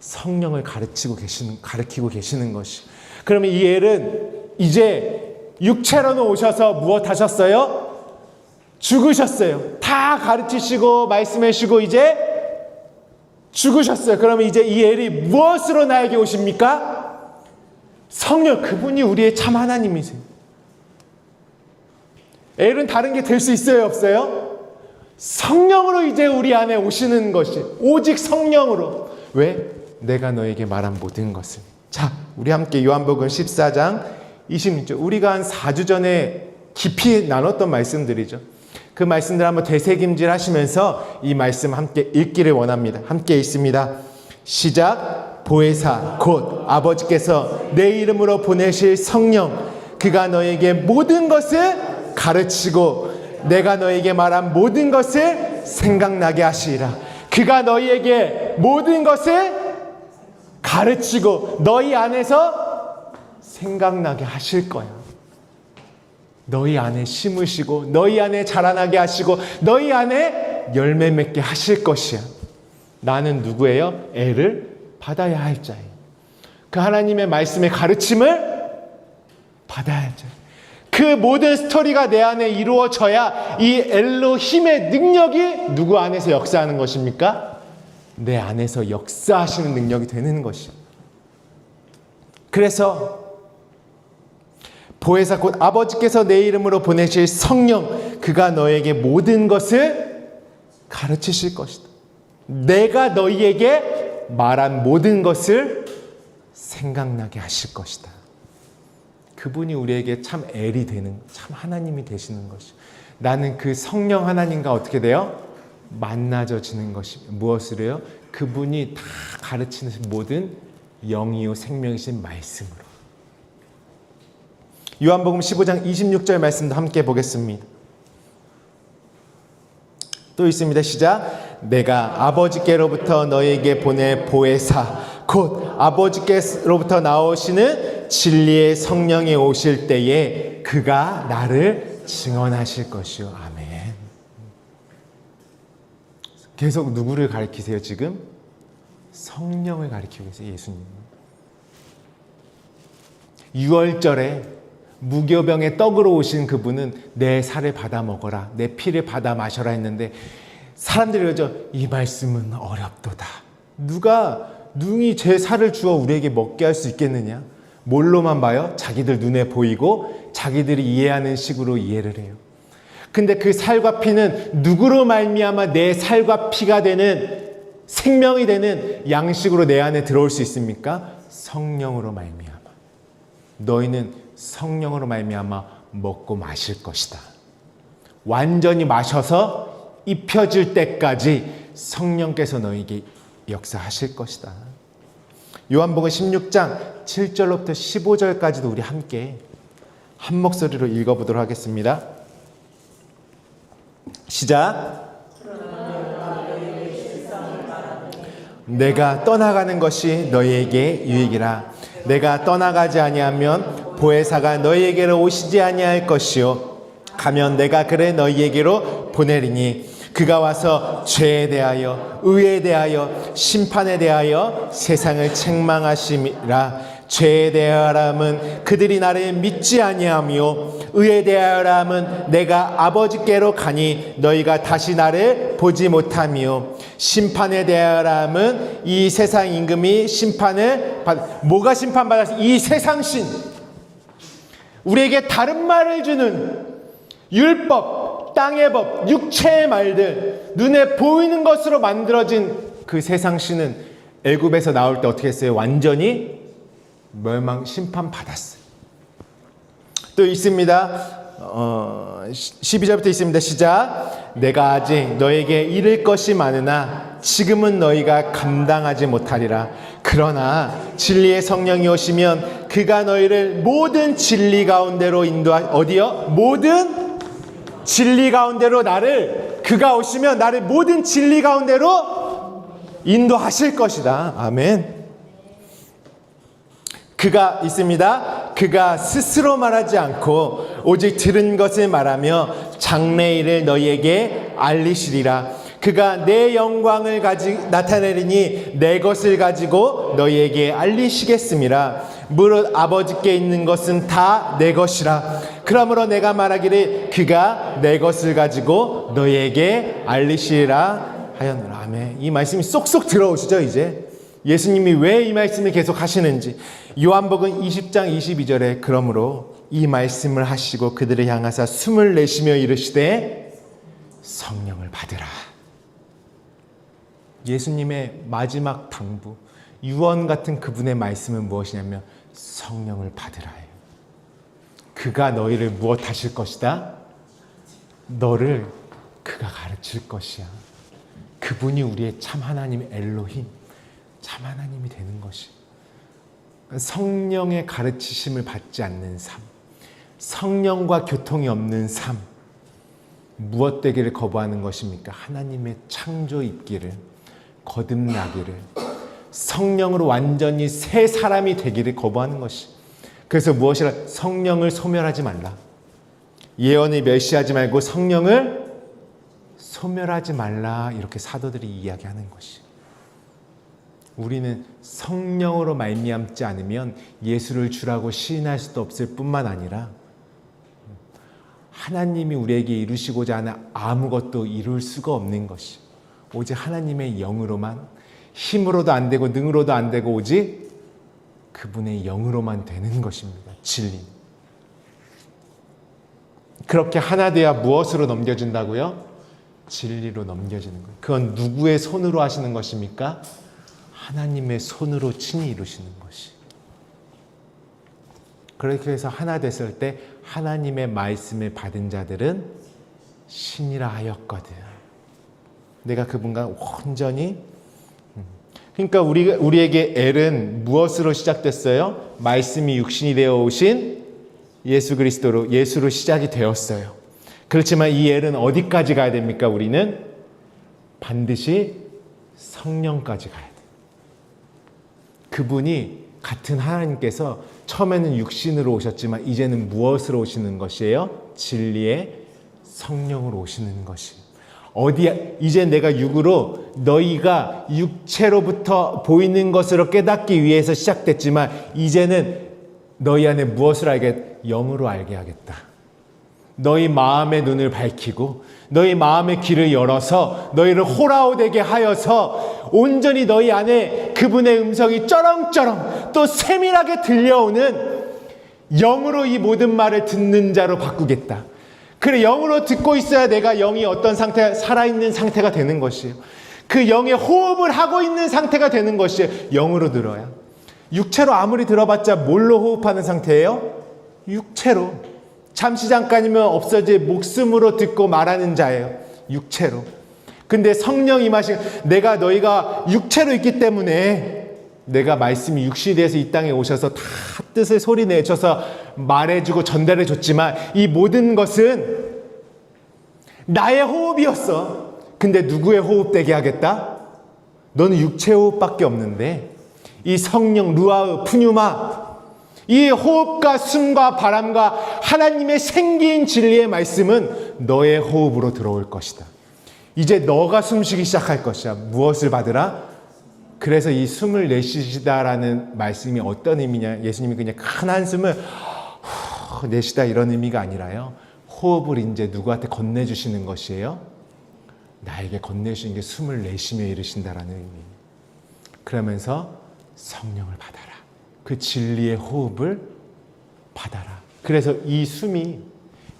성령을 가르치고 계시는 것이. 그러면 이 엘은 이제 육체로는 오셔서 무엇 하셨어요? 죽으셨어요. 다 가르치시고 말씀해 주시고 이제 죽으셨어요. 그러면 이제 이 엘이 무엇으로 나에게 오십니까? 성령. 그분이 우리의 참 하나님이세요. 엘은 다른 게 될 수 있어요? 없어요? 성령으로 이제 우리 안에 오시는 것이 오직 성령으로. 왜? 내가 너에게 말한 모든 것을. 자, 우리 함께 요한복음 14장 26절. 우리가 한 4주 전에 깊이 나눴던 말씀들이죠. 그 말씀들 한번 되새김질 하시면서 이 말씀 함께 읽기를 원합니다. 함께 읽습니다. 시작. 보혜사 곧 아버지께서 내 이름으로 보내실 성령 그가 너에게 모든 것을 가르치고 내가 너에게 말한 모든 것을 생각나게 하시리라. 그가 너희에게 모든 것을 가르치고 너희 안에서 생각나게 하실 거야. 너희 안에 심으시고 너희 안에 자라나게 하시고 너희 안에 열매 맺게 하실 것이야. 나는 누구예요? 애를 받아야 할 자예요. 그 하나님의 말씀의 가르침을 받아야 할 자예요. 그 모든 스토리가 내 안에 이루어져야 이 엘로힘의 능력이 누구 안에서 역사하는 것입니까? 내 안에서 역사하시는 능력이 되는 것이에요. 그래서 보혜사 곧 아버지께서 내 이름으로 보내실 성령 그가 너에게 모든 것을 가르치실 것이다. 내가 너희에게 말한 모든 것을 생각나게 하실 것이다. 그분이 우리에게 참 엘이 되는, 참 하나님이 되시는 것이. 나는 그 성령 하나님과 어떻게 돼요? 만나져지는 것이. 무엇을 해요? 그분이 다 가르치는 모든 영이요 생명이신 말씀으로. 요한복음 15장 26절 말씀도 함께 보겠습니다. 또 있습니다. 시작. 내가 아버지께로부터 너에게 보낼 보혜사 곧 아버지께로부터 나오시는 진리의 성령이 오실 때에 그가 나를 증언하실 것이요. 아멘. 계속 누구를 가리키세요 지금? 성령을 가리키고 계세요. 예수님. 6월절에 무교병의 떡으로 오신 그분은 내 살을 받아 먹어라, 내 피를 받아 마셔라 했는데 사람들이 그러죠. 이 말씀은 어렵도다. 누가 능히 제 살을 주어 우리에게 먹게 할 수 있겠느냐? 뭘로만 봐요? 자기들 눈에 보이고 자기들이 이해하는 식으로 이해를 해요. 근데 그 살과 피는 누구로 말미암아 내 살과 피가 되는, 생명이 되는 양식으로 내 안에 들어올 수 있습니까? 성령으로 말미암아. 너희는 성령으로 말미암아 먹고 마실 것이다. 완전히 마셔서 입혀질 때까지 성령께서 너희에게 역사하실 것이다. 요한복음 16장 7절로부터 15절까지도 우리 함께 한 목소리로 읽어보도록 하겠습니다. 시작. 내가 떠나가는 것이 너희에게 유익이라. 내가 떠나가지 아니하면 보혜사가 너희에게로 오시지 아니할 것이요 가면 내가 그를 너희에게로 보내리니 그가 와서 죄에 대하여 의에 대하여 심판에 대하여 세상을 책망하심이라. 죄에 대하여람은 그들이 나를 믿지 아니하며 의에 대하여람은 내가 아버지께로 가니 너희가 다시 나를 보지 못하며 심판에 대하여람은 이 세상 임금이 심판을 뭐가 심판받았어? 이 세상신, 우리에게 다른 말을 주는 율법, 땅의 법, 육체의 말들, 눈에 보이는 것으로 만들어진 그 세상신은 애굽에서 나올 때 어떻게 했어요? 완전히 멸망 심판받았어요. 또 있습니다. 12절부터 있습니다. 시작. 내가 아직 너에게 이를 것이 많으나 지금은 너희가 감당하지 못하리라. 그러나 진리의 성령이 오시면 그가 너희를 모든 진리 가운데로 어디요? 모든 진리 가운데로 그가 오시면 나를 모든 진리 가운데로 인도하실 것이다. 아멘. 그가 있습니다. 그가 스스로 말하지 않고 오직 들은 것을 말하며 장래일을 너희에게 알리시리라. 그가 내 영광을 나타내리니 내 것을 가지고 너희에게 알리시겠음이라. 무릇 아버지께 있는 것은 다 내 것이라. 그러므로 내가 말하기를 그가 내 것을 가지고 너희에게 알리시리라 하였노라. 아멘. 이 말씀이 쏙쏙 들어오시죠. 이제 예수님이 왜 이 말씀을 계속 하시는지. 요한복음 20장 22절에 그러므로 이 말씀을 하시고 그들을 향하사 숨을 내쉬며 이르시되 성령을 받으라. 예수님의 마지막 당부, 유언 같은 그분의 말씀은 무엇이냐면 성령을 받으라예요. 그가 너희를 무엇 하실 것이다? 너를 그가 가르칠 것이야. 그분이 우리의 참 하나님 엘로힘, 참 하나님이 되는 것이. 성령의 가르치심을 받지 않는 삶, 성령과 교통이 없는 삶, 무엇 되기를 거부하는 것입니까? 하나님의 창조 있기를, 거듭나기를, 성령으로 완전히 새 사람이 되기를 거부하는 것이. 그래서 무엇이라? 성령을 소멸하지 말라. 예언을 멸시하지 말고 성령을 소멸하지 말라. 이렇게 사도들이 이야기하는 것이. 우리는 성령으로 말미암지 않으면 예수를 주라고 시인할 수도 없을 뿐만 아니라 하나님이 우리에게 이루시고자 하는 아무것도 이룰 수가 없는 것이 오직 하나님의 영으로만, 힘으로도 안 되고 능으로도 안 되고 오직 그분의 영으로만 되는 것입니다. 진리. 그렇게 하나 되어 무엇으로 넘겨진다고요? 진리로 넘겨지는 거예요. 그건 누구의 손으로 하시는 것입니까? 하나님의 손으로 친히 이루시는 것이. 그렇게 해서 하나 됐을 때 하나님의 말씀을 받은 자들은 신이라 하였거든. 내가 그분과 온전히. 그러니까 우리에게 엘은 무엇으로 시작됐어요? 말씀이 육신이 되어 오신 예수 그리스도로, 예수로 시작이 되었어요. 그렇지만 이 엘은 어디까지 가야 됩니까? 우리는 반드시 성령까지 가야 돼요. 그분이 같은 하나님께서 처음에는 육신으로 오셨지만 이제는 무엇으로 오시는 것이에요? 진리의 성령으로 오시는 것이. 이제 내가 육으로 너희가 육체로부터 보이는 것으로 깨닫기 위해서 시작됐지만 이제는 너희 안에 무엇을 알게? 영으로 알게 하겠다. 너희 마음의 눈을 밝히고 너희 마음의 귀를 열어서 너희를 호라오되게 하여서 온전히 너희 안에 그분의 음성이 쩌렁쩌렁 또 세밀하게 들려오는 영으로 이 모든 말을 듣는 자로 바꾸겠다. 그래, 영으로 듣고 있어야 내가 영이 어떤 상태, 살아있는 상태가 되는 것이에요. 그 영의 호흡을 하고 있는 상태가 되는 것이에요. 영으로 들어야. 육체로 아무리 들어봤자 뭘로 호흡하는 상태예요? 육체로. 잠시 잠깐이면 없어질 목숨으로 듣고 말하는 자예요. 육체로. 근데 성령 임하신, 내가 너희가 육체로 있기 때문에 내가 말씀이 육신이 돼서 이 땅에 오셔서 다 뜻을 소리 내셔서 말해주고 전달해 줬지만 이 모든 것은 나의 호흡이었어. 근데 누구의 호흡 되게 하겠다? 너는 육체 호흡밖에 없는데 이 성령 루아흐 푸뉴마, 이 호흡과 숨과 바람과 하나님의 생기인 진리의 말씀은 너의 호흡으로 들어올 것이다. 이제 너가 숨쉬기 시작할 것이야. 무엇을 받으라? 그래서 이 숨을 내쉬시다라는 말씀이 어떤 의미냐? 예수님이 그냥 큰 한숨을 내쉬다 이런 의미가 아니라요. 호흡을 이제 누구한테 건네주시는 것이에요. 나에게 건네주시는 게 숨을 내쉬며 이르신다라는 의미. 그러면서 성령을 받아라. 그 진리의 호흡을 받아라. 그래서 이 숨이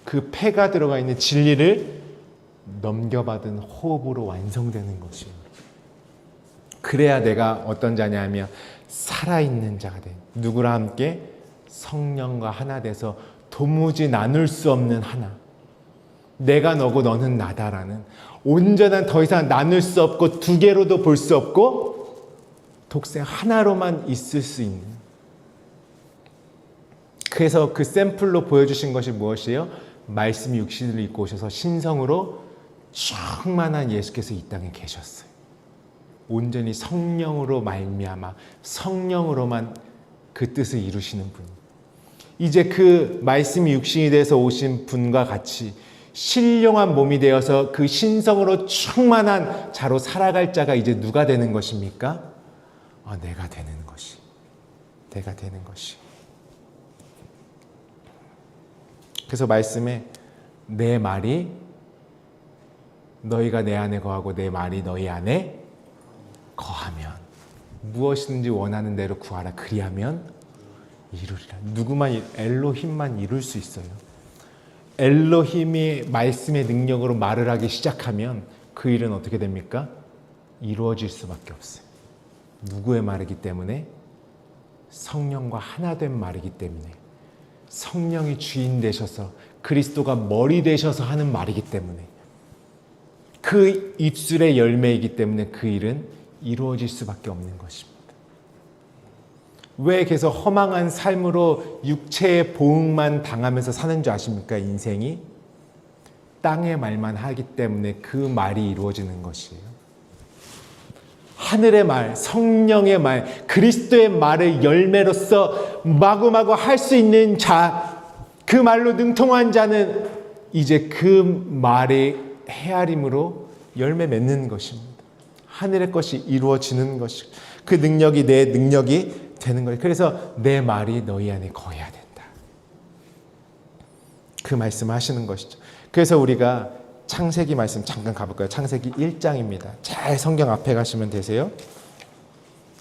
그 폐가 들어가 있는 진리를 넘겨받은 호흡으로 완성되는 것이에요. 그래야 내가 어떤 자냐 하면 살아있는 자가 돼. 누구랑 함께? 성령과 하나 돼서 도무지 나눌 수 없는 하나. 내가 너고 너는 나다라는 온전한, 더 이상 나눌 수 없고 두 개로도 볼 수 없고 독생 하나로만 있을 수 있는. 그래서 그 샘플로 보여주신 것이 무엇이에요? 말씀이 육신을 입고 오셔서 신성으로 충만한 예수께서 이 땅에 계셨어요. 온전히 성령으로 말미암아 성령으로만 그 뜻을 이루시는 분. 이제 그 말씀이 육신이 돼서 오신 분과 같이 신령한 몸이 되어서 그 신성으로 충만한 자로 살아갈 자가 이제 누가 되는 것입니까? 내가 되는 것이. 내가 되는 것이. 그래서 말씀에 내 말이 너희가 내 안에 거하고 내 말이 너희 안에 거하면 무엇이든지 원하는 대로 구하라. 그리하면 이루리라. 누구만, 엘로힘만 이룰 수 있어요. 엘로힘이 말씀의 능력으로 말을 하기 시작하면 그 일은 어떻게 됩니까? 이루어질 수밖에 없어요. 누구의 말이기 때문에? 성령과 하나 된 말이기 때문에. 성령이 주인 되셔서 그리스도가 머리 되셔서 하는 말이기 때문에. 그 입술의 열매이기 때문에 그 일은 이루어질 수밖에 없는 것입니다. 왜 계속 허망한 삶으로 육체의 보응만 당하면서 사는 줄 아십니까? 인생이 땅의 말만 하기 때문에 그 말이 이루어지는 것이에요. 하늘의 말, 성령의 말, 그리스도의 말을 열매로서 마구마구 할 수 있는 자, 그 말로 능통한 자는 이제 그 말의 헤아림으로 열매 맺는 것입니다. 하늘의 것이 이루어지는 것이, 그 능력이 내 능력이 되는 거예요. 그래서 내 말이 너희 안에 거해야 된다. 그 말씀을 하시는 것이죠. 그래서 우리가 창세기 말씀 잠깐 가볼까요? 창세기 1장입니다. 잘 성경 앞에 가시면 되세요.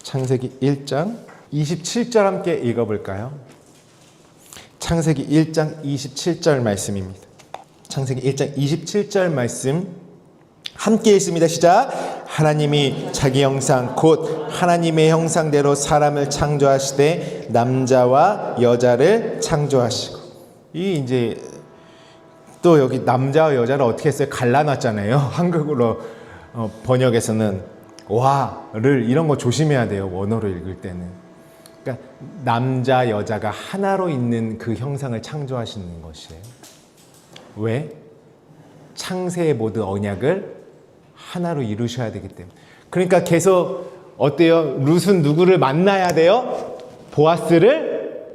창세기 1장 27절 함께 읽어볼까요? 창세기 1장 27절 말씀입니다. 창세기 1장 27절 말씀 함께 읽습니다. 시작. 하나님이 자기 형상 곧 하나님의 형상대로 사람을 창조하시되 남자와 여자를 창조하시고. 이 이제 또 여기 남자와 여자를 어떻게 했어요? 갈라놨잖아요. 한국어로 번역에서는 와를 이런 거 조심해야 돼요. 원어로 읽을 때는. 그러니까 남자 여자가 하나로 있는 그 형상을 창조하시는 것이에요. 왜? 창세의 모든 언약을 하나로 이루셔야 되기 때문에. 그러니까 계속 어때요? 룻은 누구를 만나야 돼요? 보아스를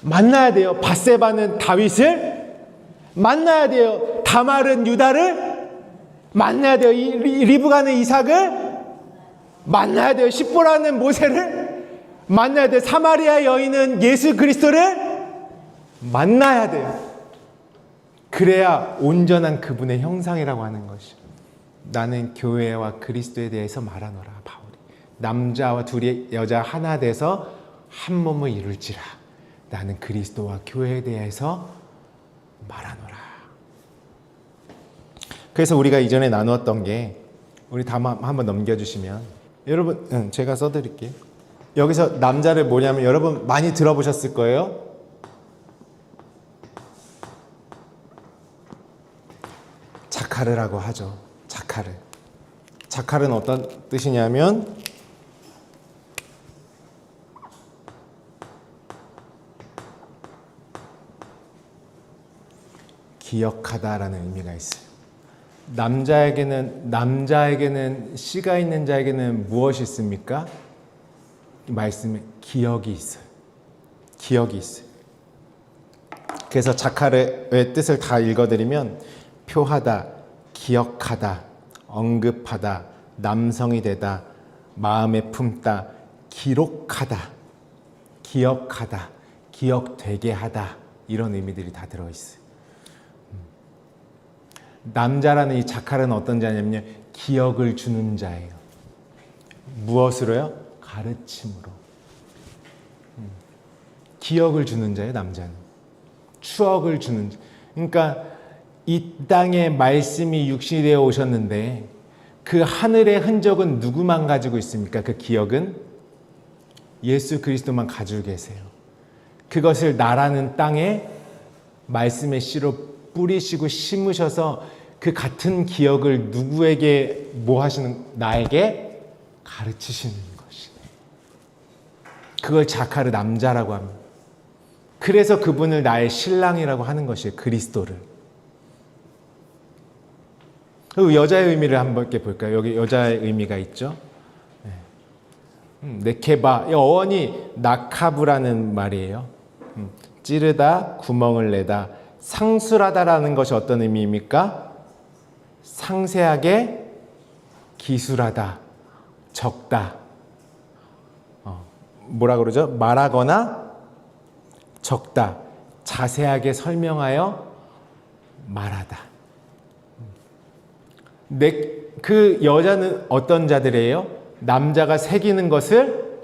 만나야 돼요. 밧세바는 다윗을 만나야 돼요. 다말은 유다를 만나야 돼요. 리브가는 이삭을 만나야 돼요. 십보라는 모세를 만나야 돼요. 사마리아 여인은 예수 그리스도를 만나야 돼요. 그래야 온전한 그분의 형상이라고 하는 것이죠. 나는 교회와 그리스도에 대해서 말하노라. 바울이 남자와 둘이 여자 하나 돼서 한 몸을 이룰지라. 나는 그리스도와 교회에 대해서 말하노라. 그래서 우리가 이전에 나누었던 게, 우리 다음 한번 넘겨주시면, 여러분, 제가 써드릴게요. 여기서 남자를 뭐냐면, 여러분 많이 들어보셨을 거예요. 자카르라고 하죠. 자카르. 자카르는 어떤 뜻이냐면, 기억하다라는 의미가 있어요. 남자에게는 씨가 있는 자에게는 무엇이 있습니까? 말씀에 기억이 있어요. 기억이 있어요. 그래서 자카르의 뜻을 다 읽어드리면, 표하다, 기억하다, 언급하다, 남성이 되다, 마음에 품다, 기록하다, 기억하다, 기억되게 하다, 이런 의미들이 다 들어있어요. 남자라는 이 자카르는 어떤 자냐면요, 기억을 주는 자예요. 무엇으로요? 가르침으로. 기억을 주는 자예요, 남자는. 추억을 주는 자. 그러니까 이 땅에 말씀이 육신이 되어 오셨는데, 그 하늘의 흔적은 누구만 가지고 있습니까? 그 기억은 예수 그리스도만 가지고 계세요. 그것을 나라는 땅에 말씀의 씨로 뿌리시고 심으셔서 그 같은 기억을 누구에게 뭐 하시는, 나에게 가르치시는 것이. 그걸 자카르 남자라고 합니다. 그래서 그분을 나의 신랑이라고 하는 것이에요. 그리스도를. 그리고 여자의 의미를 한번 이렇게 볼까요? 여기 여자의 의미가 있죠. 네케바, 이 어원이 나카브라는 말이에요. 찌르다, 구멍을 내다. 상술하다라는 것이 어떤 의미입니까? 상세하게 기술하다, 적다. 뭐라 그러죠? 말하거나 적다, 자세하게 설명하여 말하다. 그 여자는 어떤 자들이에요? 남자가 새기는 것을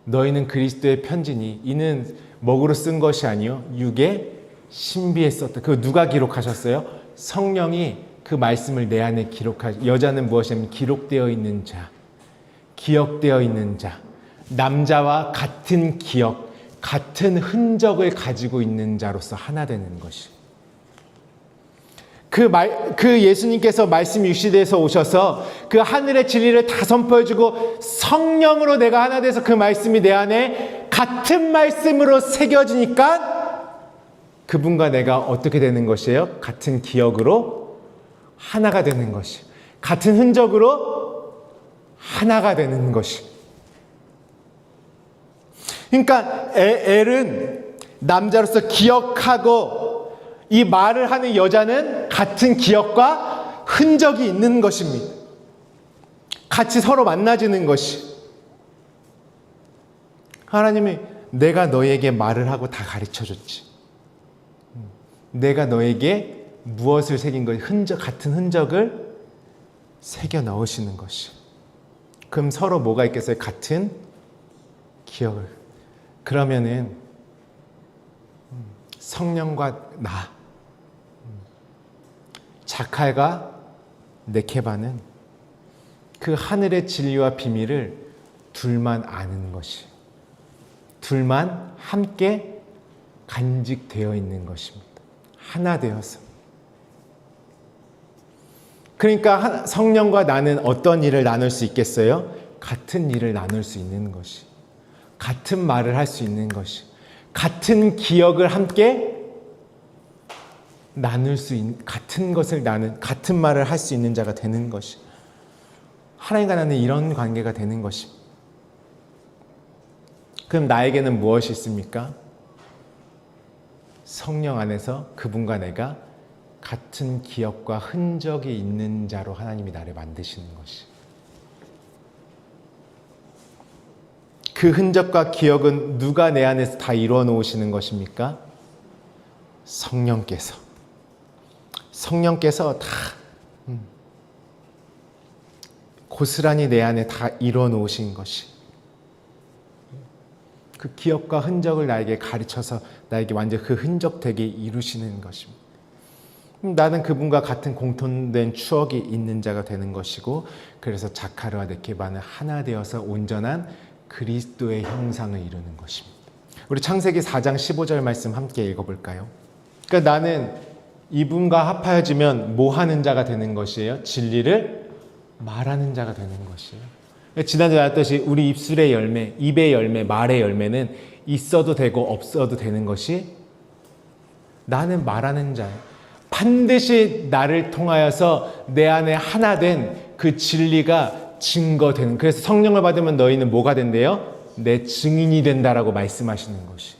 너희는 그리스도의 편지니 이는 먹으로 쓴 것이 아니요 육에 신비에 썼다. 그거 누가 기록하셨어요? 성령이 그 말씀을 내 안에 여자는 무엇이냐면 기록되어 있는 자, 기억되어 있는 자, 남자와 같은 기억, 같은 흔적을 가지고 있는 자로서 하나 되는 것이. 그 예수님께서 말씀 육시돼서 오셔서 그 하늘의 진리를 다 선포해주고 성령으로 내가 하나 돼서 그 말씀이 내 안에 같은 말씀으로 새겨지니까 그분과 내가 어떻게 되는 것이에요? 같은 기억으로 하나가 되는 것이, 같은 흔적으로 하나가 되는 것이. 그러니까 엘은 남자로서 기억하고 이 말을 하는 여자는 같은 기억과 흔적이 있는 것입니다. 같이 서로 만나지는 것이. 하나님이 내가 너에게 말을 하고 다 가르쳐줬지. 내가 너에게 무엇을 새긴 것이 같은 흔적을 새겨 넣으시는 것이. 그럼 서로 뭐가 있겠어요? 같은 기억을. 그러면은 성령과 나, 자칼과 네케바는 그 하늘의 진리와 비밀을 둘만 아는 것이, 둘만 함께 간직되어 있는 것입니다. 하나 되어서. 그러니까 성령과 나는 어떤 일을 나눌 수 있겠어요? 같은 일을 나눌 수 있는 것이, 같은 말을 할 수 있는 것이, 같은 기억을 함께 나눌 수 있는, 같은 것을 같은 말을 할 수 있는 자가 되는 것이, 하나님과 나는 이런 관계가 되는 것이. 그럼 나에게는 무엇이 있습니까? 성령 안에서 그분과 내가 같은 기억과 흔적이 있는 자로 하나님이 나를 만드시는 것이. 그 흔적과 기억은 누가 내 안에서 다 이루어 놓으시는 것입니까? 성령께서 다 고스란히 내 안에 다 이루어 놓으신 것이. 그 기억과 흔적을 나에게 가르쳐서 나에게 완전 그 흔적 되게 이루시는 것입니다. 나는 그분과 같은 공통된 추억이 있는 자가 되는 것이고, 그래서 자카르와 느케바는 하나 되어서 온전한 그리스도의 형상을 이루는 것입니다. 우리 창세기 4장 15절 말씀 함께 읽어볼까요? 그러니까 나는 이분과 합하여지면 뭐 하는 자가 되는 것이에요? 진리를 말하는 자가 되는 것이에요. 지난주에 말했듯이 우리 입술의 열매, 입의 열매, 말의 열매는 있어도 되고 없어도 되는 것이 나는 말하는 자예요. 반드시 나를 통하여서 내 안에 하나 된 그 진리가 증거되는, 그래서 성령을 받으면 너희는 뭐가 된대요? 내 증인이 된다라고 말씀하시는 것이.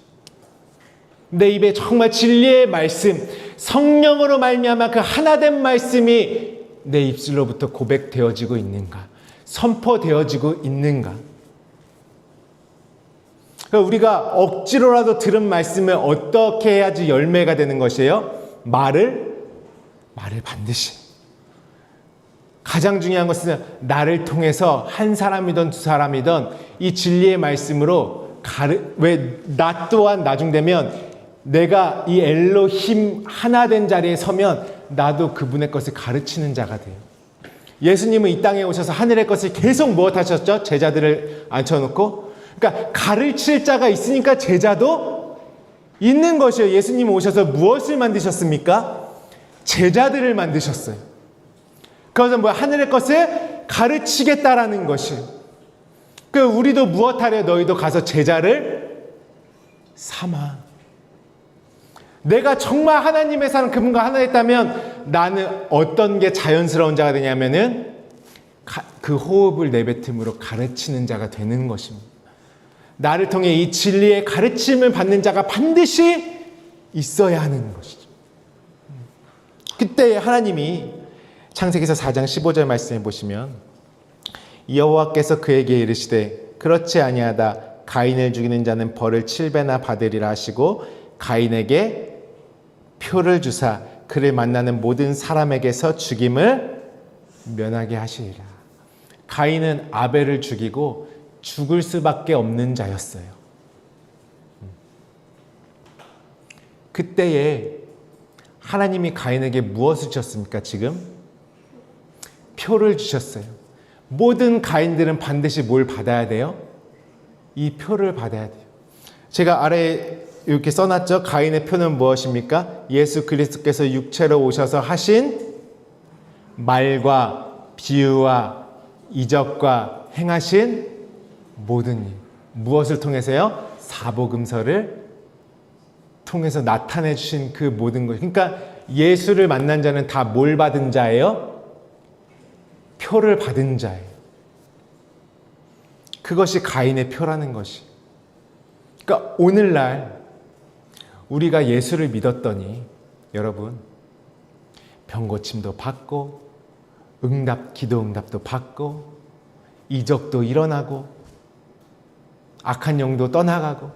내 입에 정말 진리의 말씀, 성령으로 말미암아 그 하나된 말씀이 내 입술로부터 고백되어지고 있는가, 선포되어지고 있는가. 우리가 억지로라도 들은 말씀을 어떻게 해야지 열매가 되는 것이에요? 말을 반드시. 가장 중요한 것은 나를 통해서 한 사람이든 두 사람이든 이 진리의 말씀으로 왜 나 또한 나중 되면 내가 이 엘로힘 하나 된 자리에 서면 나도 그분의 것을 가르치는 자가 돼요. 예수님은 이 땅에 오셔서 하늘의 것을 계속 무엇 하셨죠? 제자들을 앉혀놓고. 그러니까 가르칠 자가 있으니까 제자도 있는 것이에요. 예수님 오셔서 무엇을 만드셨습니까? 제자들을 만드셨어요. 그것은 하늘의 것을 가르치겠다라는 것이에요. 우리도 무엇하려? 너희도 가서 제자를 삼아. 내가 정말 하나님의 사람, 그분과 하나 됐다면 나는 어떤 게 자연스러운 자가 되냐면은 그 호흡을 내뱉음으로 가르치는 자가 되는 것입니다. 나를 통해 이 진리의 가르침을 받는 자가 반드시 있어야 하는 것이죠. 그때 하나님이 창세기서 4장 15절 말씀해 보시면, 여호와께서 그에게 이르시되 그렇지 아니하다, 가인을 죽이는 자는 벌을 7배나 받으리라 하시고 가인에게 표를 주사 그를 만나는 모든 사람에게서 죽임을 면하게 하시리라. 가인은 아벨을 죽이고 죽을 수밖에 없는 자였어요. 그때에 하나님이 가인에게 무엇을 주셨습니까? 지금 표를 주셨어요. 모든 가인들은 반드시 뭘 받아야 돼요? 이 표를 받아야 돼요. 제가 아래에 이렇게 써놨죠. 가인의 표는 무엇입니까? 예수 그리스도께서 육체로 오셔서 하신 말과 비유와 이적과 행하신 모든 일. 무엇을 통해서요? 사복음서를 통해서 나타내 주신 그 모든 것. 그러니까 예수를 만난 자는 다 뭘 받은 자예요? 표를 받은 자예요. 그것이 가인의 표라는 것이. 그러니까 오늘날 우리가 예수를 믿었더니 여러분 병고침도 받고 기도 응답도 받고 이적도 일어나고 악한 영도 떠나가고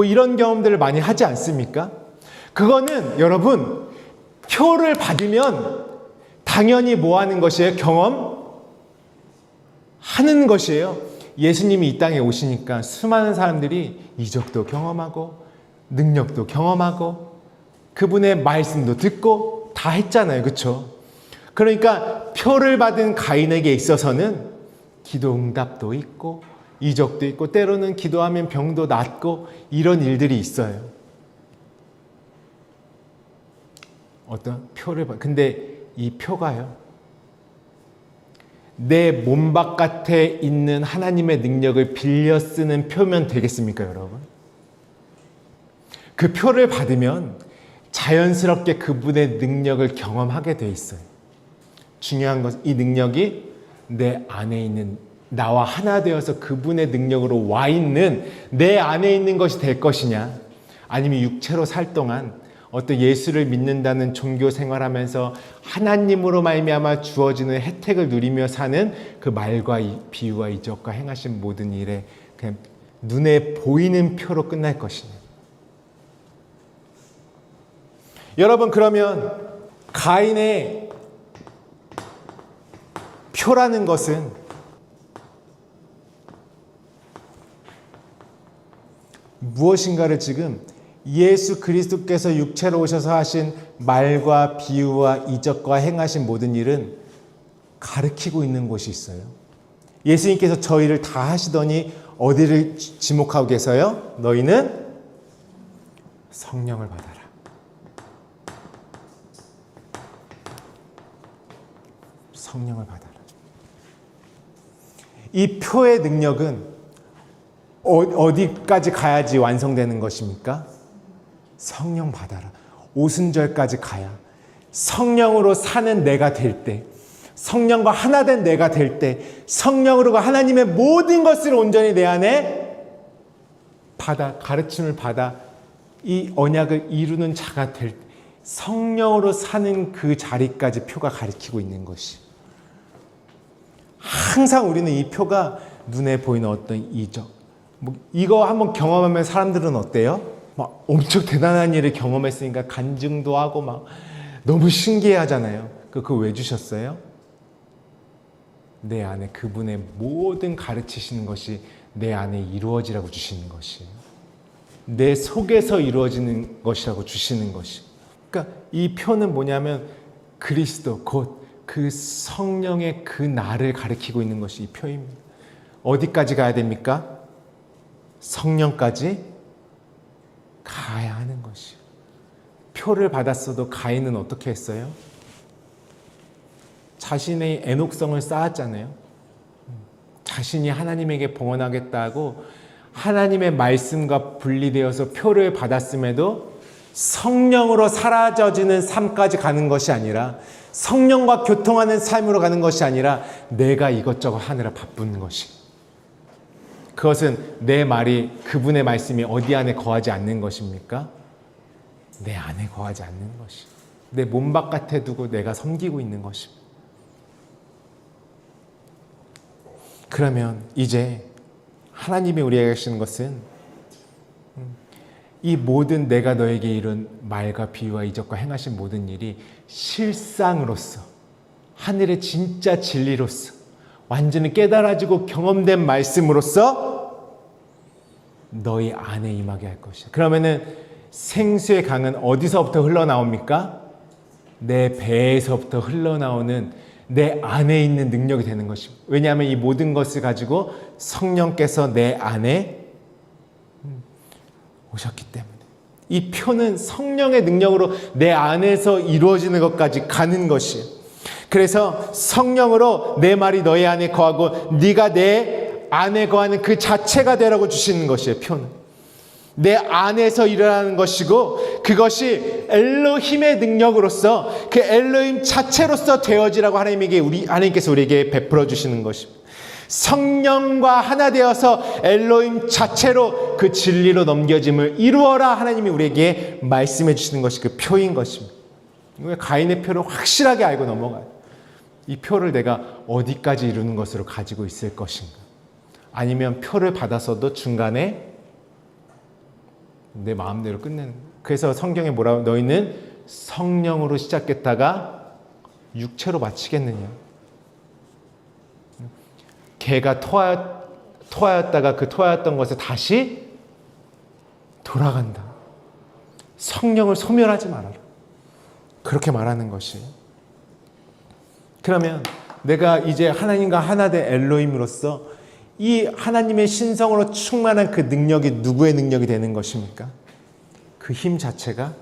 이런 경험들을 많이 하지 않습니까? 그거는 여러분 표를 받으면 당연히 뭐 하는 것이에요? 경험하는 것이에요. 예수님이 이 땅에 오시니까 수많은 사람들이 이적도 경험하고 능력도 경험하고 그분의 말씀도 듣고 다 했잖아요. 그렇죠? 그러니까 표를 받은 가인에게 있어서는 기도 응답도 있고 이적도 있고 때로는 기도하면 병도 낫고 이런 일들이 있어요. 어떤 표를 근데 이 표가요, 내 몸 바깥에 있는 하나님의 능력을 빌려 쓰는 표면 되겠습니까, 여러분? 그 표를 받으면 자연스럽게 그분의 능력을 경험하게 돼 있어요. 중요한 것은 이 능력이 내 안에 있는 나와 하나 되어서 그분의 능력으로 와 있는 내 안에 있는 것이 될 것이냐, 아니면 육체로 살 동안 어떤 예수를 믿는다는 종교 생활하면서 하나님으로 말미암아 주어지는 혜택을 누리며 사는 그 말과 비유와 이적과 행하신 모든 일에 그냥 눈에 보이는 표로 끝날 것이냐. 여러분, 그러면 가인의 표라는 것은 무엇인가를 지금 예수 그리스도께서 육체로 오셔서 하신 말과 비유와 이적과 행하신 모든 일은 가르치고 있는 곳이 있어요. 예수님께서 저 일을 다 하시더니 어디를 지목하고 계세요? 너희는 성령을 받아라. 성령을 받아라. 이 표의 능력은 어디까지 가야지 완성되는 것입니까? 성령 받아라. 오순절까지 가야 성령으로 사는 내가 될 때, 성령과 하나 된 내가 될 때, 성령으로 하나님의 모든 것을 온전히 내 안에 받아, 가르침을 받아 이 언약을 이루는 자가 될 때, 성령으로 사는 그 자리까지 표가 가리키고 있는 것이. 항상 우리는 이 표가 눈에 보이는 어떤 이적, 이거 한번 경험하면 사람들은 어때요? 막 엄청 대단한 일을 경험했으니까 간증도 하고 막 너무 신기해하잖아요. 그거 왜 주셨어요? 내 안에 그분의 모든 가르치시는 것이 내 안에 이루어지라고 주시는 것이에요. 내 속에서 이루어지는 것이라고 주시는 것이. 그러니까 이 표는 뭐냐면 그리스도 곧 그 성령의 그 나를 가리키고 있는 것이 이 표입니다. 어디까지 가야 됩니까? 성령까지 가야 하는 것이에요. 표를 받았어도 가인은 어떻게 했어요? 자신의 애녹성을 쌓았잖아요. 자신이 하나님에게 봉헌하겠다고 하나님의 말씀과 분리되어서 표를 받았음에도 성령으로 사라져지는 삶까지 가는 것이 아니라, 성령과 교통하는 삶으로 가는 것이 아니라 내가 이것저것 하느라 바쁜 것이. 그것은 내 말이, 그분의 말씀이 어디 안에 거하지 않는 것입니까? 내 안에 거하지 않는 것이. 내 몸 바깥에 두고 내가 섬기고 있는 것입니다. 그러면 이제 하나님이 우리에게 하시는 것은 이 모든 내가 너에게 이룬 말과 비유와 이적과 행하신 모든 일이 실상으로서, 하늘의 진짜 진리로서, 완전히 깨달아지고 경험된 말씀으로서 너희 안에 임하게 할 것이야. 그러면은 생수의 강은 어디서부터 흘러나옵니까? 내 배에서부터 흘러나오는 내 안에 있는 능력이 되는 것입니다. 왜냐하면 이 모든 것을 가지고 성령께서 내 안에 오셨기 때문에. 이 표는 성령의 능력으로 내 안에서 이루어지는 것까지 가는 것이에요. 그래서 성령으로 내 말이 너희 안에 거하고 네가 내 안에 거하는 그 자체가 되라고 주시는 것이에요. 표는 내 안에서 일어나는 것이고, 그것이 엘로힘의 능력으로서, 그 엘로힘 자체로서 되어지라고 하나님께서 우리에게 베풀어 주시는 것입니다. 성령과 하나 되어서 엘로힘 자체로 그 진리로 넘겨짐을 이루어라 하나님이 우리에게 말씀해 주시는 것이 그 표인 것입니다. 가인의 표를 확실하게 알고 넘어가요. 이 표를 내가 어디까지 이루는 것으로 가지고 있을 것인가? 아니면 표를 받아서도 중간에 내 마음대로 끝내는 거예요. 그래서 성경에 뭐라고, 너희는 성령으로 시작했다가 육체로 마치겠느냐? 개가 토하였다가 그 토하였던 것에 다시 돌아간다. 성령을 소멸하지 말아라. 그렇게 말하는 것이에요. 그러면 내가 이제 하나님과 하나 된 엘로힘으로서 이 하나님의 신성으로 충만한 그 능력이 누구의 능력이 되는 것입니까? 그 힘 자체가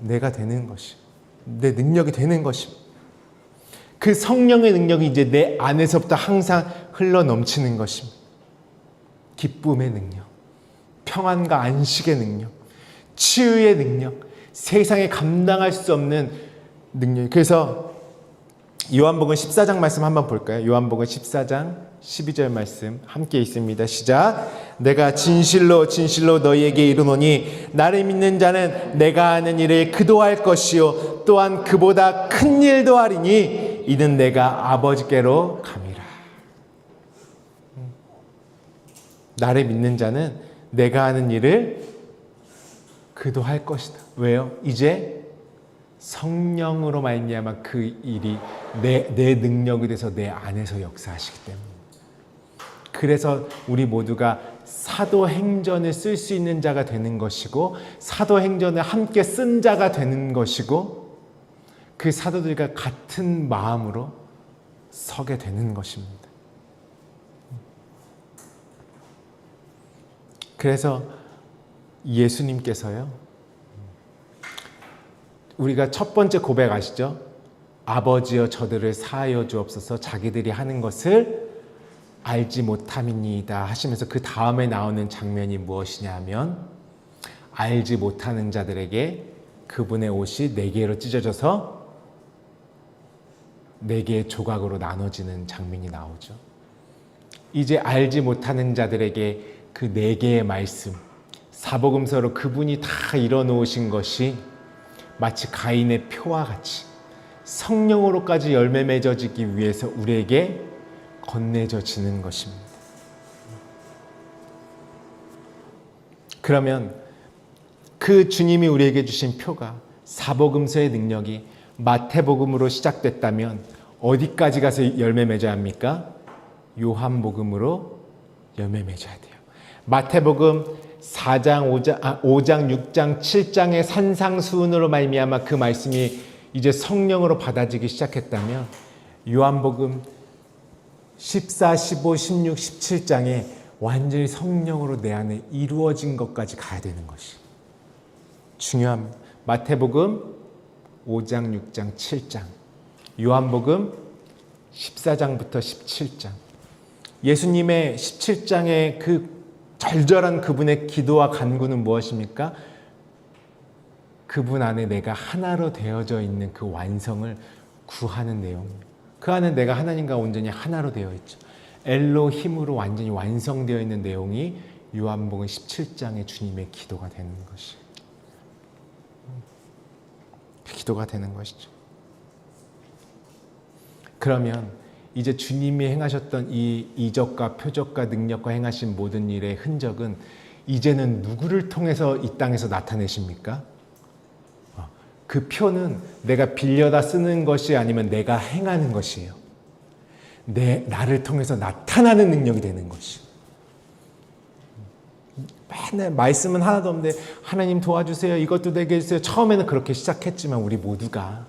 내가 되는 것이, 내 능력이 되는 것입니다. 그 성령의 능력이 이제 내 안에서부터 항상 흘러 넘치는 것입니다. 기쁨의 능력, 평안과 안식의 능력, 치유의 능력, 세상에 감당할 수 없는 능력. 그래서 요한복음 14장 말씀 한번 볼까요? 요한복음 14장 12절 말씀 함께 있습니다. 시작. 내가 진실로 진실로 너희에게 이르노니 나를 믿는 자는 내가 하는 일을 그도 할 것이요 또한 그보다 큰 일도 하리니 이는 내가 아버지께로 감이라. 나를 믿는 자는 내가 하는 일을 그도 할 것이다. 왜요? 이제 성령으로 말미암아 그 일이 내 능력이 돼서 내 안에서 역사하시기 때문에. 그래서 우리 모두가 사도행전을 쓸 수 있는 자가 되는 것이고 사도행전을 함께 쓴 자가 되는 것이고 그 사도들과 같은 마음으로 서게 되는 것입니다. 그래서 예수님께서요, 우리가 첫 번째 고백 아시죠? 아버지여 저들을 사하여 주옵소서 자기들이 하는 것을 알지 못함이니이다 하시면서 그 다음에 나오는 장면이 무엇이냐 하면 알지 못하는 자들에게 그분의 옷이 4개로 찢어져서 4개의 조각으로 나눠지는 장면이 나오죠. 이제 알지 못하는 자들에게 그 4개의 말씀, 사복음서로 그분이 다 이뤄놓으신 것이 마치 가인의 표와 같이 성령으로까지 열매 맺어지기 위해서 우리에게 건네져지는 것입니다. 그러면 그 주님이 우리에게 주신 표가 사복음서의 능력이 마태복음으로 시작됐다면 어디까지 가서 열매 맺어야 합니까? 요한복음으로 열매 맺어야 돼요. 마태복음 4장, 5장, 6장, 7장의 산상수훈으로 말미암아 그 말씀이 이제 성령으로 받아지기 시작했다면 요한복음 14, 15, 16, 17장에 완전히 성령으로 내 안에 이루어진 것까지 가야 되는 것이 중요합니다. 마태복음 5장, 6장, 7장, 요한복음 14장부터 17장. 예수님의 17장의 그 절절한 그분의 기도와 간구는 무엇입니까? 그분 안에 내가 하나로 되어져 있는 그 완성을 구하는 내용입니다. 그 안에 내가 하나님과 온전히 하나로 되어 있죠. 엘로힘으로 완전히 완성되어 있는 내용이 요한복음 17장의 주님의 기도가 되는 것이에요. 기도가 되는 것이죠. 그러면 이제 주님이 행하셨던 이 이적과 표적과 능력과 행하신 모든 일의 흔적은 이제는 누구를 통해서 이 땅에서 나타내십니까? 그 표는 내가 빌려다 쓰는 것이 아니면 내가 행하는 것이에요. 나를 통해서 나타나는 능력이 되는 것이. 맨날 말씀은 하나도 없는데 하나님 도와주세요. 이것도 되게 해주세요. 처음에는 그렇게 시작했지만 우리 모두가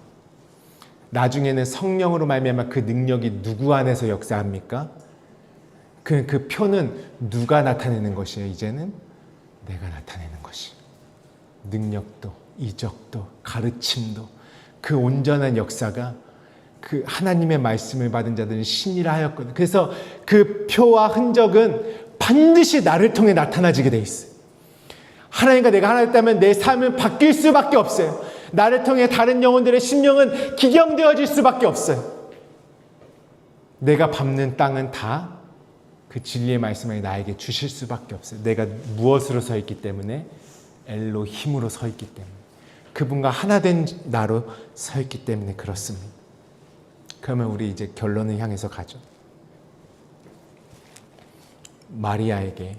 나중에는 성령으로 말미암아 그 능력이 누구 안에서 역사합니까? 그 표는 누가 나타내는 것이에요? 이제는 내가 나타내는 것이. 능력도 이적도 가르침도 그 온전한 역사가 그 하나님의 말씀을 받은 자들은 신이라 하였거든요. 그래서 그 표와 흔적은 반드시 나를 통해 나타나지게 돼 있어요. 하나님과 내가 하나 됐다면 내 삶은 바뀔 수밖에 없어요. 나를 통해 다른 영혼들의 심령은 기경되어질 수밖에 없어요. 내가 밟는 땅은 다 그 진리의 말씀을 나에게 주실 수밖에 없어요. 내가 무엇으로 서 있기 때문에? 엘로힘으로 서 있기 때문에. 그분과 하나 된 나로 서 있기 때문에 그렇습니다. 그러면 우리 이제 결론을 향해서 가죠. 마리아에게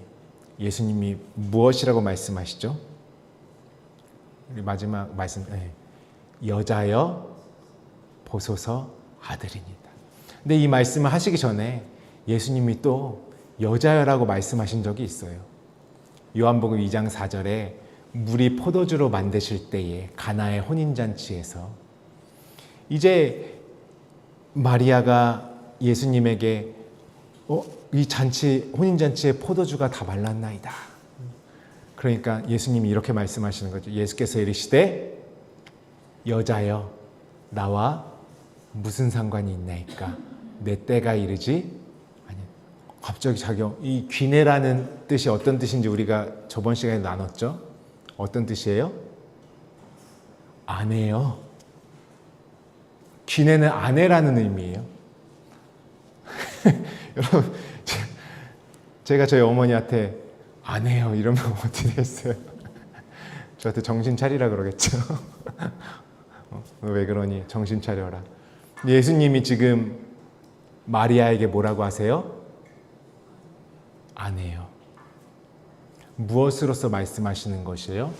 예수님이 무엇이라고 말씀하시죠? 우리 마지막 말씀, 여자여 보소서 아들이니이다. 근데 이 말씀을 하시기 전에 예수님이 또 여자여라고 말씀하신 적이 있어요. 요한복음 2장 4절에 물이 포도주로 만드실 때에 가나의 혼인잔치에서 이제 마리아가 예수님에게 이 잔치, 혼인잔치에 포도주가 다 말랐나이다. 그러니까 예수님이 이렇게 말씀하시는 거죠. 예수께서 이르시되 여자여 나와 무슨 상관이 있나이까? 내 때가 이르지? 아니, 갑자기 자기가 이 귀내라는 뜻이 어떤 뜻인지 우리가 저번 시간에 나눴죠. 어떤 뜻이에요? 아내요. 귀내는 아내라는 의미예요. 여러분, 제가 저희 어머니한테 아내요 이러면 어떻게 됐어요? 저한테 정신 차리라 그러겠죠. 왜 그러니? 정신 차려라. 예수님이 지금 마리아에게 뭐라고 하세요? 아내요. 무엇으로서 말씀하시는 것이에요?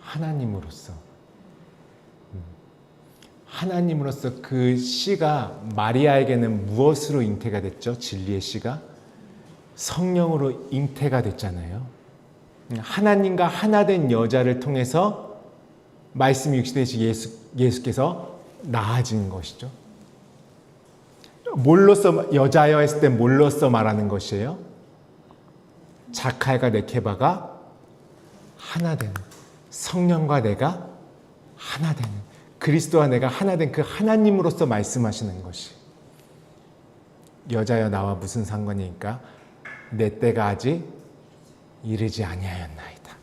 하나님으로서. 하나님으로서 그 씨가 마리아에게는 무엇으로 잉태가 됐죠? 진리의 씨가? 성령으로 잉태가 됐잖아요. 하나님과 하나 된 여자를 통해서 말씀이 육신되신 예수께서 나아진 것이죠. 뭘로써 여자여 했을 때 뭘로써 말하는 것이에요? 자칼과 네케바가 하나 되는, 성령과 내가 하나 되는, 그리스도와 내가 하나 된 그 하나님으로서 말씀하시는 것이. 여자여 나와 무슨 상관이니까 내 때가 아직 이르지 아니하였나이다.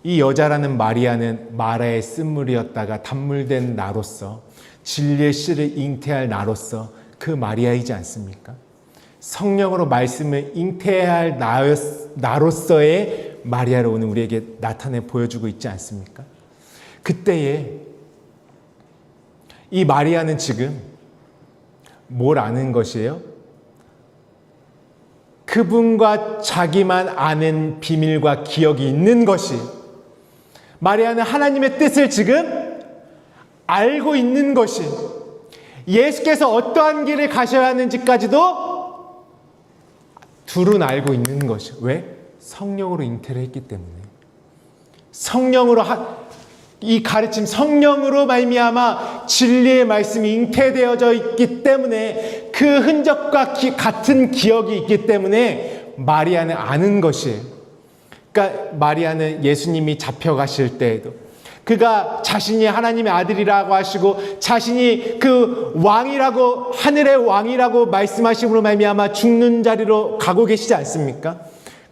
이 여자라는 마리아는 마라의 쓴물이었다가 단물된 나로서 진리의 씨를 잉태할 나로서 그 마리아이지 않습니까? 성령으로 말씀을 잉태할 나로서의 마리아를 오늘 우리에게 나타내 보여주고 있지 않습니까? 그때에 이 마리아는 지금 뭘 아는 것이에요? 그분과 자기만 아는 비밀과 기억이 있는 것이, 마리아는 하나님의 뜻을 지금 알고 있는 것이, 예수께서 어떠한 길을 가셔야 하는지까지도 둘은 알고 있는 것이. 왜? 성령으로 잉태를 했기 때문에. 성령으로 이 가르침, 성령으로 말미암아 진리의 말씀이 잉태되어져 있기 때문에 그 흔적과 같은 기억이 있기 때문에 마리아는 아는 것이에요. 그러니까 마리아는 예수님이 잡혀가실 때에도 그가 자신이 하나님의 아들이라고 하시고 자신이 그 왕이라고, 하늘의 왕이라고 말씀하심으로 말미암아 죽는 자리로 가고 계시지 않습니까?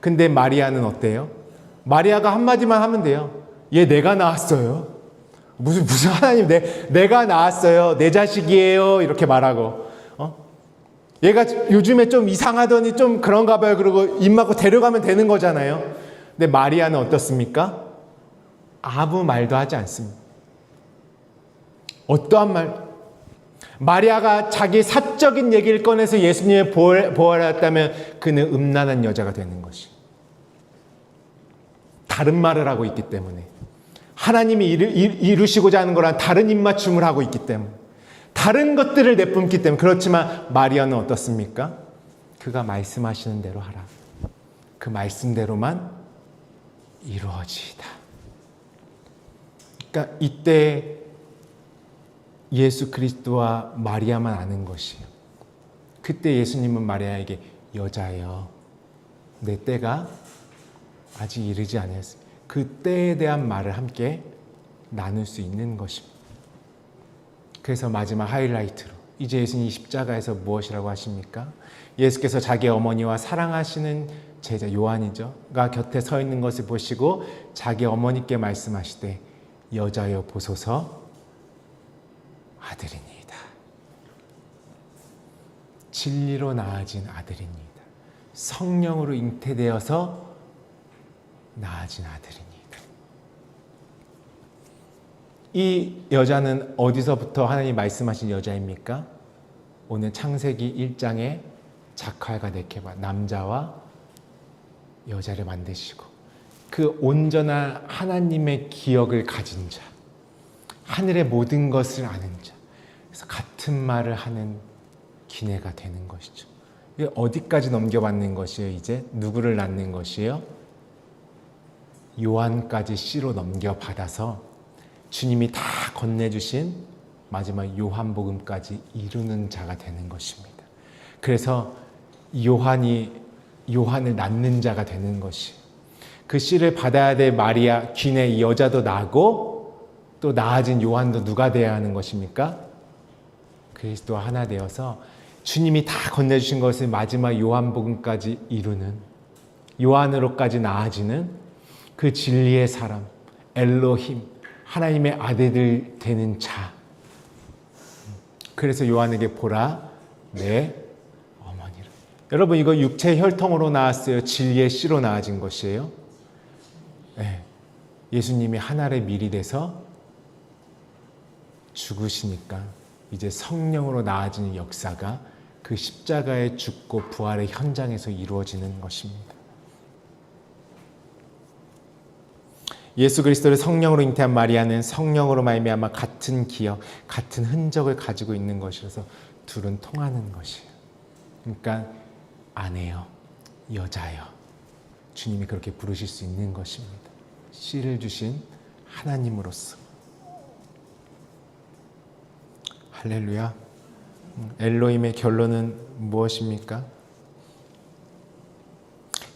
근데 마리아는 어때요? 마리아가 한마디만 하면 돼요. 얘 내가 낳았어요. 무슨 하나님, 내가 낳았어요. 내 자식이에요. 이렇게 말하고. 얘가 요즘에 좀 이상하더니 좀 그런가 봐요. 그러고 입 막고 데려가면 되는 거잖아요. 근데 마리아는 어떻습니까? 아무 말도 하지 않습니다. 어떠한 말? 마리아가 자기 사적인 얘기를 꺼내서 예수님의 보호를 했다면 그는 음란한 여자가 되는 것이. 다른 말을 하고 있기 때문에. 하나님이 이루시고자 하는 거랑 다른 입맞춤을 하고 있기 때문에. 다른 것들을 내뿜기 때문에. 그렇지만 마리아는 어떻습니까? 그가 말씀하시는 대로 하라. 그 말씀대로만 이루어지이다. 그러니까 이때 예수 그리스도와 마리아만 아는 것이에요. 그때 예수님은 마리아에게 여자여, 내 때가 아직 이르지 아니했습니다. 그 때에 대한 말을 함께 나눌 수 있는 것입니다. 그래서 마지막 하이라이트로 이제 예수님이 십자가에서 무엇이라고 하십니까? 예수께서 자기 어머니와 사랑하시는 제자 요한이죠.가 곁에 서 있는 것을 보시고 자기 어머니께 말씀하시되 여자여 보소서 아들이니이다. 진리로 낳아진 아들이니이다. 성령으로 잉태되어서 낳아진 아들이니이다. 이 여자는 어디서부터 하나님이 말씀하신 여자입니까? 오늘 창세기 1장에 자칼과 네케바, 남자와 여자를 만드시고 그 온전한 하나님의 기억을 가진 자, 하늘의 모든 것을 아는 자, 그래서 같은 말을 하는 기내가 되는 것이죠. 어디까지 넘겨받는 것이에요? 이제 누구를 낳는 것이에요? 요한까지 씨로 넘겨받아서 주님이 다 건네주신 마지막 요한복음까지 이루는 자가 되는 것입니다. 그래서 요한을 낳는 자가 되는 것이, 그 씨를 받아야 될 마리아 귀내 이 여자도 나고 또 낳아진 요한도 누가 되어야 하는 것입니까? 그리스도와 하나 되어서 주님이 다 건네주신 것을 마지막 요한복음까지 이루는, 요한으로까지 나아지는 그 진리의 사람, 엘로힘, 하나님의 아들들 되는 자. 그래서 요한에게 보라 내 어머니를. 여러분, 이거 육체 혈통으로 나왔어요? 진리의 씨로 나아진 것이에요? 네. 예수님이 하늘의 밀이 돼서 죽으시니까 이제 성령으로 나아지는 역사가 그 십자가의 죽고 부활의 현장에서 이루어지는 것입니다. 예수 그리스도를 성령으로 잉태한 마리아는 성령으로 말미암아 같은 기억, 같은 흔적을 가지고 있는 것이라서 둘은 통하는 것이에요. 그러니까 아내여, 여자여. 주님이 그렇게 부르실 수 있는 것입니다. 씨를 주신 하나님으로서. 할렐루야. 엘로힘의 결론은 무엇입니까?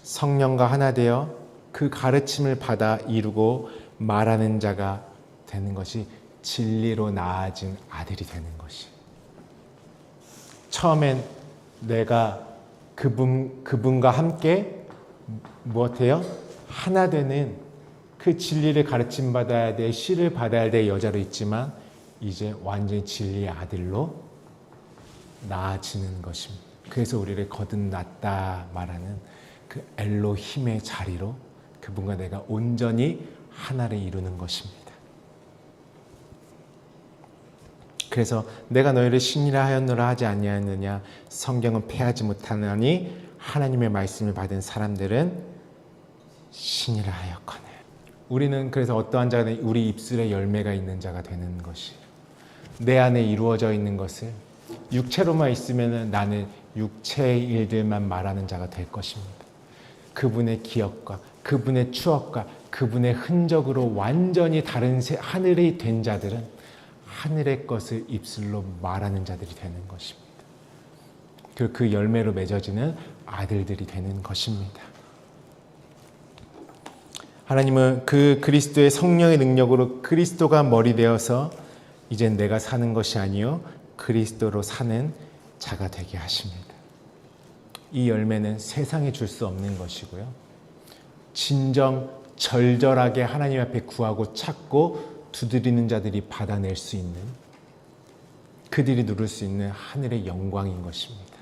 성령과 하나 되어 그 가르침을 받아 이루고 말하는 자가 되는 것이 진리로 나아진 아들이 되는 것이. 처음엔 내가 그분과 함께 무엇해요? 하나 되는 그 진리를 가르침 받아야 돼, 씨를 받아야 될 여자로 있지만 이제 완전히 진리의 아들로 나아지는 것입니다. 그래서 우리를 거듭났다 말하는 그 엘로힘의 자리로 그분과 내가 온전히 하나를 이루는 것입니다. 그래서 내가 너희를 신이라 하였노라 하지 아니하였느냐? 성경은 패하지 못하나니 하나님의 말씀을 받은 사람들은 신이라 하였거늘. 우리는 그래서 어떠한 자가 되는 우리 입술에 열매가 있는 자가 되는 것이 내 안에 이루어져 있는 것을 육체로만 있으면 나는 육체의 일들만 말하는 자가 될 것입니다. 그분의 기억과 그분의 추억과 그분의 흔적으로 완전히 다른 하늘이 된 자들은 하늘의 것을 입술로 말하는 자들이 되는 것입니다. 그리고 그 열매로 맺어지는 아들들이 되는 것입니다. 하나님은 그 그리스도의 성령의 능력으로 그리스도가 머리 되어서 이젠 내가 사는 것이 아니요 그리스도로 사는 자가 되게 하십니다. 이 열매는 세상에 줄 수 없는 것이고요. 진정 절절하게 하나님 앞에 구하고 찾고 두드리는 자들이 받아낼 수 있는, 그들이 누릴 수 있는 하늘의 영광인 것입니다.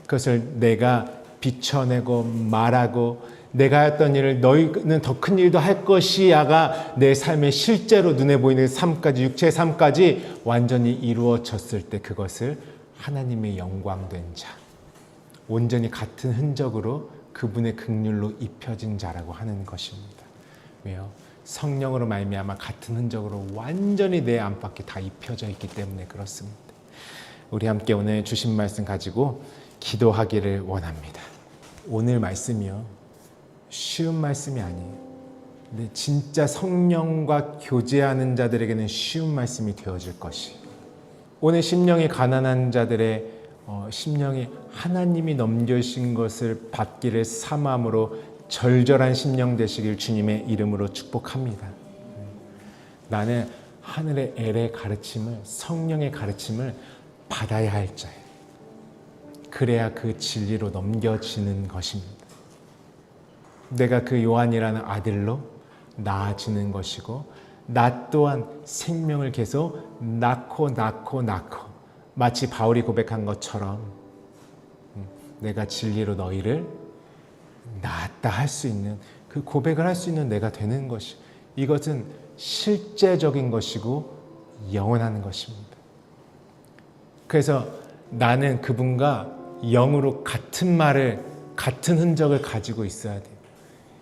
그것을 내가 비춰내고 말하고 내가 했던 일을 너희는 더 큰 일도 할 것이야가 내 삶의 실제로 눈에 보이는 삶까지, 육체의 삶까지 완전히 이루어졌을 때 그것을 하나님의 영광된 자, 온전히 같은 흔적으로 그분의 긍휼로 입혀진 자라고 하는 것입니다. 왜요? 성령으로 말미암아 같은 흔적으로 완전히 내 안팎에 다 입혀져 있기 때문에 그렇습니다. 우리 함께 오늘 주신 말씀 가지고 기도하기를 원합니다. 오늘 말씀이요, 쉬운 말씀이 아니에요. 근데 진짜 성령과 교제하는 자들에게는 쉬운 말씀이 되어질 것이. 오늘 심령이 가난한 자들의 심령이 하나님이 넘겨주신 것을 받기를 사모함으로 절절한 심령 되시길 주님의 이름으로 축복합니다. 나는 하늘의 엘의 가르침을, 성령의 가르침을 받아야 할 자예요. 그래야 그 진리로 넘겨지는 것입니다. 내가 그 요한이라는 아들로 나아지는 것이고 나 또한 생명을 계속 낳고 마치 바울이 고백한 것처럼 내가 진리로 너희를 낳았다 할 수 있는, 그 고백을 할 수 있는 내가 되는 것이, 이것은 실제적인 것이고 영원한 것입니다. 그래서 나는 그분과 영으로 같은 말을, 같은 흔적을 가지고 있어야 돼요.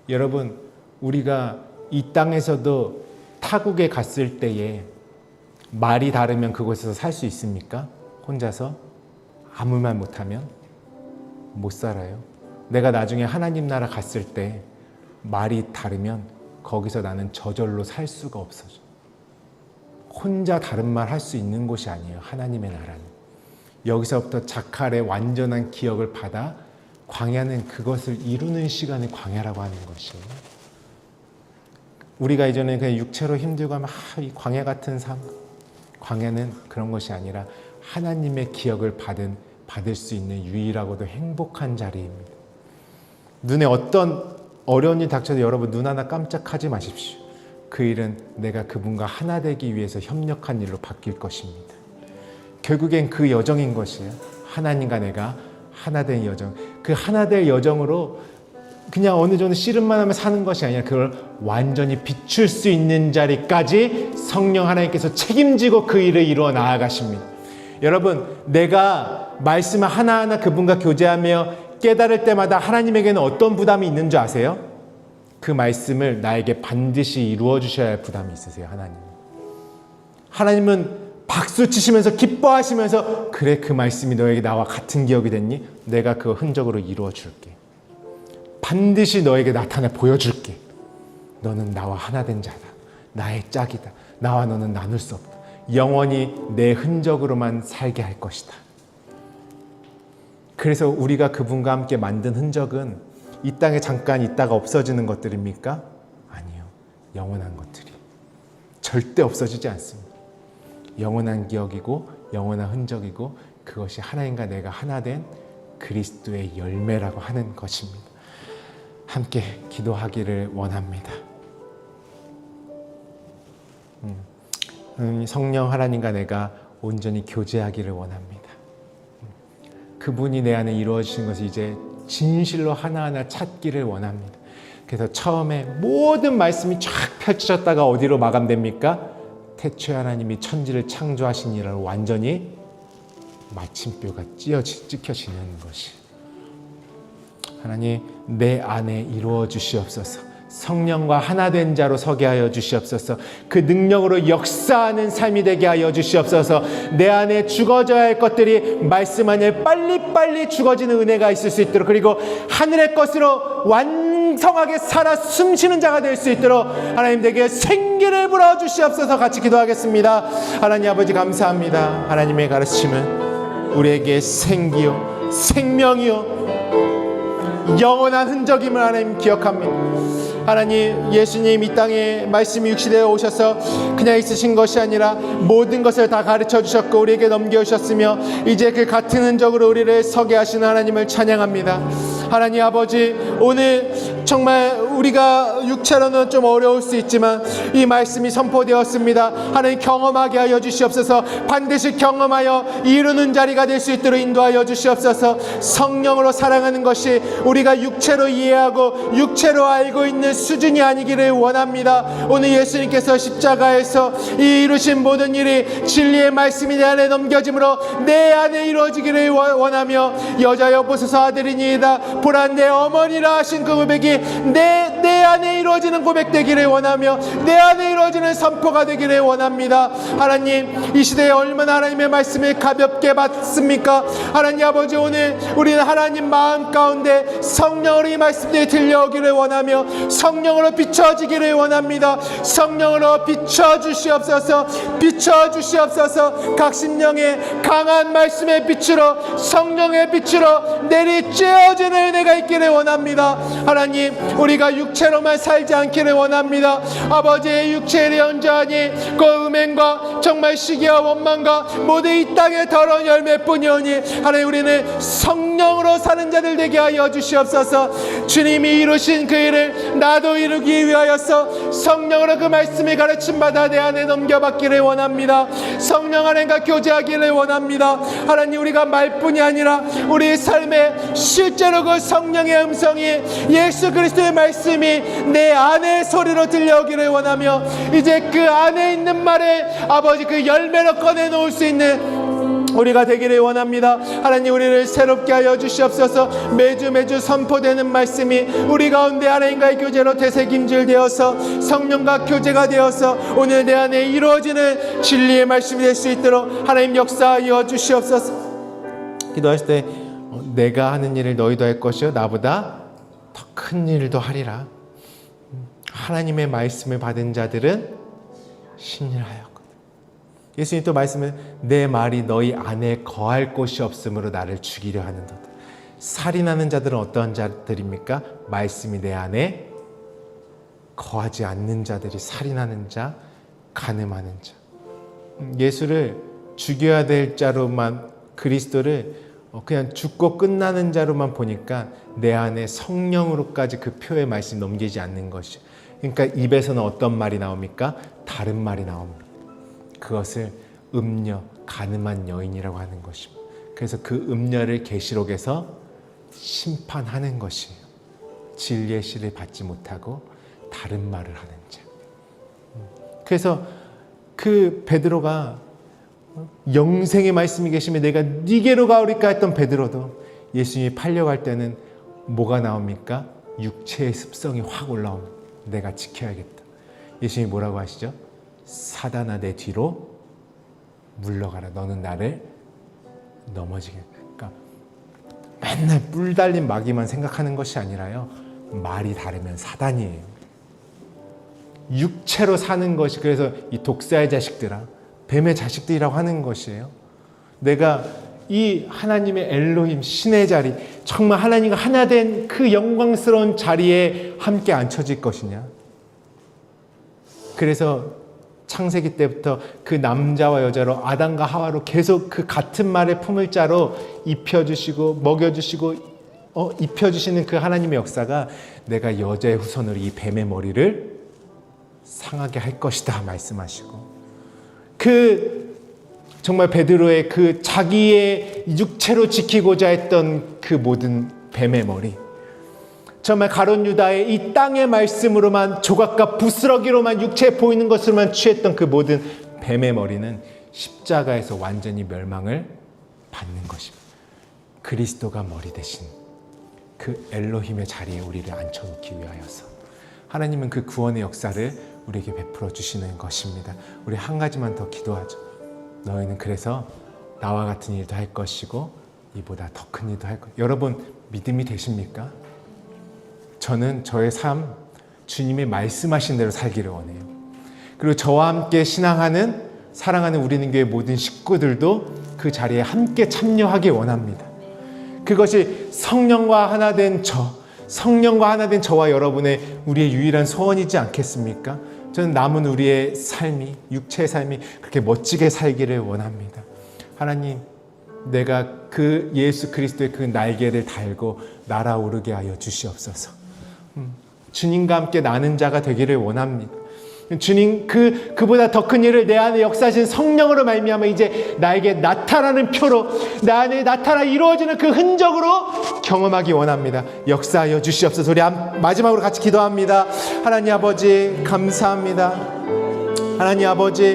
여러분, 우리가 이 땅에서도 타국에 갔을 때에 말이 다르면 그곳에서 살 수 있습니까? 혼자서 아무 말 못하면 못 살아요. 내가 나중에 하나님 나라 갔을 때 말이 다르면 거기서 나는 저절로 살 수가 없어져. 혼자 다른 말 할 수 있는 곳이 아니에요. 하나님의 나라는. 여기서부터 자칼의 완전한 기억을 받아 광야는 그것을 이루는 시간을 광야라고 하는 것이에요. 우리가 이전에 그냥 육체로 힘들고 하면 이 광야 같은 삶, 광야는 그런 것이 아니라 하나님의 기억을 받을 수 있는 유일하고도 행복한 자리입니다. 눈에 어떤 어려운 일 닥쳐도 여러분 눈 하나 깜짝하지 마십시오. 그 일은 내가 그분과 하나 되기 위해서 협력한 일로 바뀔 것입니다. 결국엔 그 여정인 것이에요. 하나님과 내가 하나 된 여정. 그 하나 될 여정으로 그냥 어느 정도 씨름만 하면 사는 것이 아니라 그걸 완전히 비출 수 있는 자리까지 성령 하나님께서 책임지고 그 일을 이루어 나아가십니다. 여러분, 내가 말씀을 하나하나 그분과 교제하며 깨달을 때마다 하나님에게는 어떤 부담이 있는 줄 아세요? 그 말씀을 나에게 반드시 이루어 주셔야 할 부담이 있으세요. 하나님은 박수 치시면서 기뻐하시면서 그래, 그 말씀이 너에게 나와 같은 기억이 됐니? 내가 그 흔적으로 이루어 줄게. 반드시 너에게 나타내 보여줄게. 너는 나와 하나 된 자다. 나의 짝이다. 나와 너는 나눌 수 없다. 영원히 내 흔적으로만 살게 할 것이다. 그래서 우리가 그분과 함께 만든 흔적은 이 땅에 잠깐 있다가 없어지는 것들입니까? 아니요. 영원한 것들이 절대 없어지지 않습니다. 영원한 기억이고 영원한 흔적이고 그것이 하나님과 내가 하나 된 그리스도의 열매라고 하는 것입니다. 함께 기도하기를 원합니다. 성령 하나님과 내가 온전히 교제하기를 원합니다. 그분이 내 안에 이루어지신 것을 이제 진실로 하나하나 찾기를 원합니다. 그래서 처음에 모든 말씀이 쫙 펼쳐졌다가 어디로 마감됩니까? 태초에 하나님이 천지를 창조하신 일로 완전히 마침표가 찍혀지는 것이. 하나님, 내 안에 이루어 주시옵소서. 성령과 하나 된 자로 서게 하여 주시옵소서. 그 능력으로 역사하는 삶이 되게 하여 주시옵소서. 내 안에 죽어져야 할 것들이 말씀 안에 빨리빨리 죽어지는 은혜가 있을 수 있도록, 그리고 하늘의 것으로 완성하게 살아 숨쉬는 자가 될 수 있도록 하나님 내게 생기를 불어 주시옵소서. 같이 기도하겠습니다. 하나님 아버지 감사합니다. 하나님의 가르침은 우리에게 생기요 생명이요 영원한 흔적임을 하나님 기억합니다. 하나님, 예수님 이 땅에 말씀이 육신되어 오셔서 그냥 있으신 것이 아니라 모든 것을 다 가르쳐 주셨고 우리에게 넘겨주셨으며 이제 그 같은 흔적으로 우리를 서게 하시는 하나님을 찬양합니다. 하나님 아버지, 오늘 정말 우리가 육체로는 좀 어려울 수 있지만 이 말씀이 선포되었습니다. 하나님 경험하게 하여 주시옵소서. 반드시 경험하여 이루는 자리가 될 수 있도록 인도하여 주시옵소서. 성령으로 사랑하는 것이 우리가 육체로 이해하고 육체로 알고 있는 수준이 아니기를 원합니다. 오늘 예수님께서 십자가에서 이 이루신 모든 일이 진리의 말씀이 내 안에 넘겨짐으로 내 안에 이루어지기를 원하며 여자 여보소서 아들이니이다 보라 내 어머니라 하신 그 고백이 내 안에 이루어지는 고백 되기를 원하며 내 안에 이루어지는 선포가 되기를 원합니다. 하나님, 이 시대에 얼마나 하나님의 말씀을 가볍게 받습니까? 하나님 아버지, 오늘 우리는 하나님 마음 가운데 성령으로 이 말씀들이 들려오기를 원하며 성령으로 비춰지기를 원합니다. 성령으로 비춰주시옵소서. 비춰주시옵소서. 각 심령의 강한 말씀의 빛으로 성령의 빛으로 내리쬐어지는 은혜가 있기를 원합니다. 하나님, 우리가 육체로만 살지 않기를 원합니다. 아버지의 육체를 연주하니 그 음행과 정말 시기와 원망과 모두 이 땅의 더러운 열매뿐이오니 하나님, 우리는 성령으로 사는 자들 되게 하여 주시옵소서. 주님이 이루신 그 일을 나도 이루기 위하여서 성령으로 그 말씀을 가르침받아 내 안에 넘겨받기를 원합니다. 성령 하나님과 교제하기를 원합니다. 하나님, 우리가 말뿐이 아니라 우리 삶에 실제로 그 성령의 음성이 예수 그리스도의 말씀이 내 안의 소리로 들려오기를 원하며 이제 그 안에 있는 말에 아버지 그 열매로 꺼내놓을 수 있는 우리가 되기를 원합니다. 하나님, 우리를 새롭게 하여 주시옵소서. 매주 선포되는 말씀이 우리 가운데 하나님과의 교제로 되새김질되어서 성령과 교제가 되어서 오늘 내 안에 이루어지는 진리의 말씀이 될 수 있도록 하나님 역사하여 주시옵소서. 기도하실 때 내가 하는 일을 너희도 할 것이요 나보다 더 큰 일도 하리라. 하나님의 말씀을 받은 자들은 신실하였거든. 예수님 또 말씀을 내 말이 너희 안에 거할 곳이 없으므로 나를 죽이려 하는도다. 살인하는 자들은 어떠한 자들입니까? 말씀이 내 안에 거하지 않는 자들이 살인하는 자, 간음하는 자. 예수를 죽여야 될 자로만, 그리스도를 그냥 죽고 끝나는 자로만 보니까 내 안에 성령으로까지 그 표의 말씀이 넘기지 않는 것이. 그러니까 입에서는 어떤 말이 나옵니까? 다른 말이 나옵니다. 그것을 음녀, 간음한 여인이라고 하는 것입니다. 그래서 그 음녀를 계시록에서 심판하는 것이에요. 진리의 씨를 받지 못하고 다른 말을 하는 자. 그래서 그 베드로가 영생의 말씀이 계시면 내가 네게로 가오리까 했던 베드로도 예수님이 팔려갈 때는 뭐가 나옵니까? 육체의 습성이 확 올라옵니다. 내가 지켜야겠다. 예수님이 뭐라고 하시죠? 사단아 내 뒤로 물러가라. 너는 나를 넘어지게. 그러니까 맨날 뿔 달린 마귀만 생각하는 것이 아니라요. 말이 다르면 사단이에요. 육체로 사는 것이, 그래서 이 독사의 자식들아, 뱀의 자식들이라고 하는 것이에요. 내가 이 하나님의 엘로힘, 신의 자리, 정말 하나님과 하나 된 그 영광스러운 자리에 함께 앉혀질 것이냐. 그래서 창세기 때부터 그 남자와 여자로, 아담과 하와로 계속 그 같은 말의 품을 자로 입혀주시고 먹여주시고 입혀주시는 그 하나님의 역사가 내가 여자의 후손으로 이 뱀의 머리를 상하게 할 것이다 말씀하시고, 그 정말 베드로의 그 자기의 육체로 지키고자 했던 그 모든 뱀의 머리, 정말 가룟 유다의 이 땅의 말씀으로만, 조각과 부스러기로만, 육체에 보이는 것으로만 취했던 그 모든 뱀의 머리는 십자가에서 완전히 멸망을 받는 것입니다. 그리스도가 머리 대신 그 엘로힘의 자리에 우리를 앉혀놓기 위하여서 하나님은 그 구원의 역사를 우리에게 베풀어 주시는 것입니다. 우리 한 가지만 더 기도하죠. 너희는 그래서 나와 같은 일도 할 것이고 이보다 더 큰 일도 할 것. 여러분 믿음이 되십니까? 저는 저의 삶, 주님의 말씀하신 대로 살기를 원해요. 그리고 저와 함께 신앙하는, 사랑하는 우리는 교회 모든 식구들도 그 자리에 함께 참여하기 원합니다. 그것이 성령과 하나 된 성령과 하나 된 저와 여러분의 우리의 유일한 소원이지 않겠습니까? 저는 남은 우리의 삶이, 육체의 삶이 그렇게 멋지게 살기를 원합니다. 하나님, 내가 그 예수 그리스도의 그 날개를 달고 날아오르게 하여 주시옵소서. 주님과 함께 나는 자가 되기를 원합니다. 주님, 그보다 더 큰 일을 내 안에 역사하신 성령으로 말미암아 이제 나에게 나타나는 표로, 내 안에 나타나 이루어지는 그 흔적으로 경험하기 원합니다. 역사하여 주시옵소서. 우리 마지막으로 같이 기도합니다. 하나님 아버지 감사합니다. 하나님 아버지,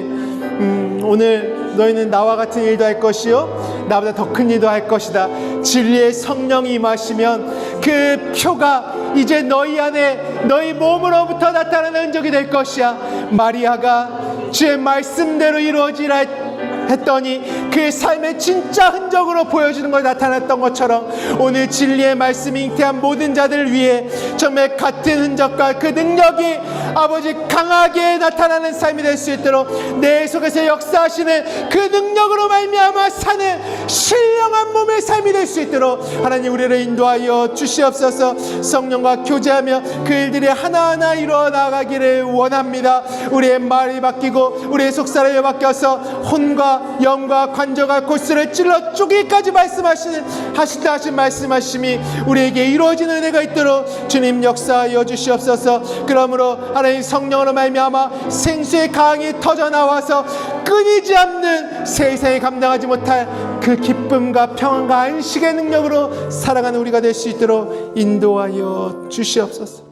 오늘 너희는 나와 같은 일도 할 것이요 나보다 더 큰 일도 할 것이다. 진리의 성령이 임하시면 그 표가 이제 너희 안에, 너희 몸으로부터 나타나는 흔적이 될 것이야. 마리아가 주의 말씀대로 이루어지라 했더니 그의 삶의 진짜 흔적으로 보여주는 것이 나타났던 것처럼 오늘 진리의 말씀이 잉태한 모든 자들을 위해 정말 같은 흔적과 그 능력이 아버지 강하게 나타나는 삶이 될 수 있도록 내 속에서 역사하시는 그 능력으로 말미암아 사는 신령한 몸의 삶이 될 수 있도록 하나님 우리를 인도하여 주시옵소서. 성령과 교제하며 그 일들이 하나하나 이루어 나가기를 원합니다. 우리의 말이 바뀌고 우리의 속사람이 바뀌어서 혼과 영과 관절과 골수를 찔러 쪼개기까지 하신 말씀하심이 우리에게 이루어지는 은혜가 있도록 주님 역사하여 주시옵소서. 그러므로 하나님 성령으로 말미암아 생수의 강이 터져 나와서 끊이지 않는 세상에 감당하지 못할 그 기쁨과 평안과 안식의 능력으로 살아가는 우리가 될 수 있도록 인도하여 주시옵소서.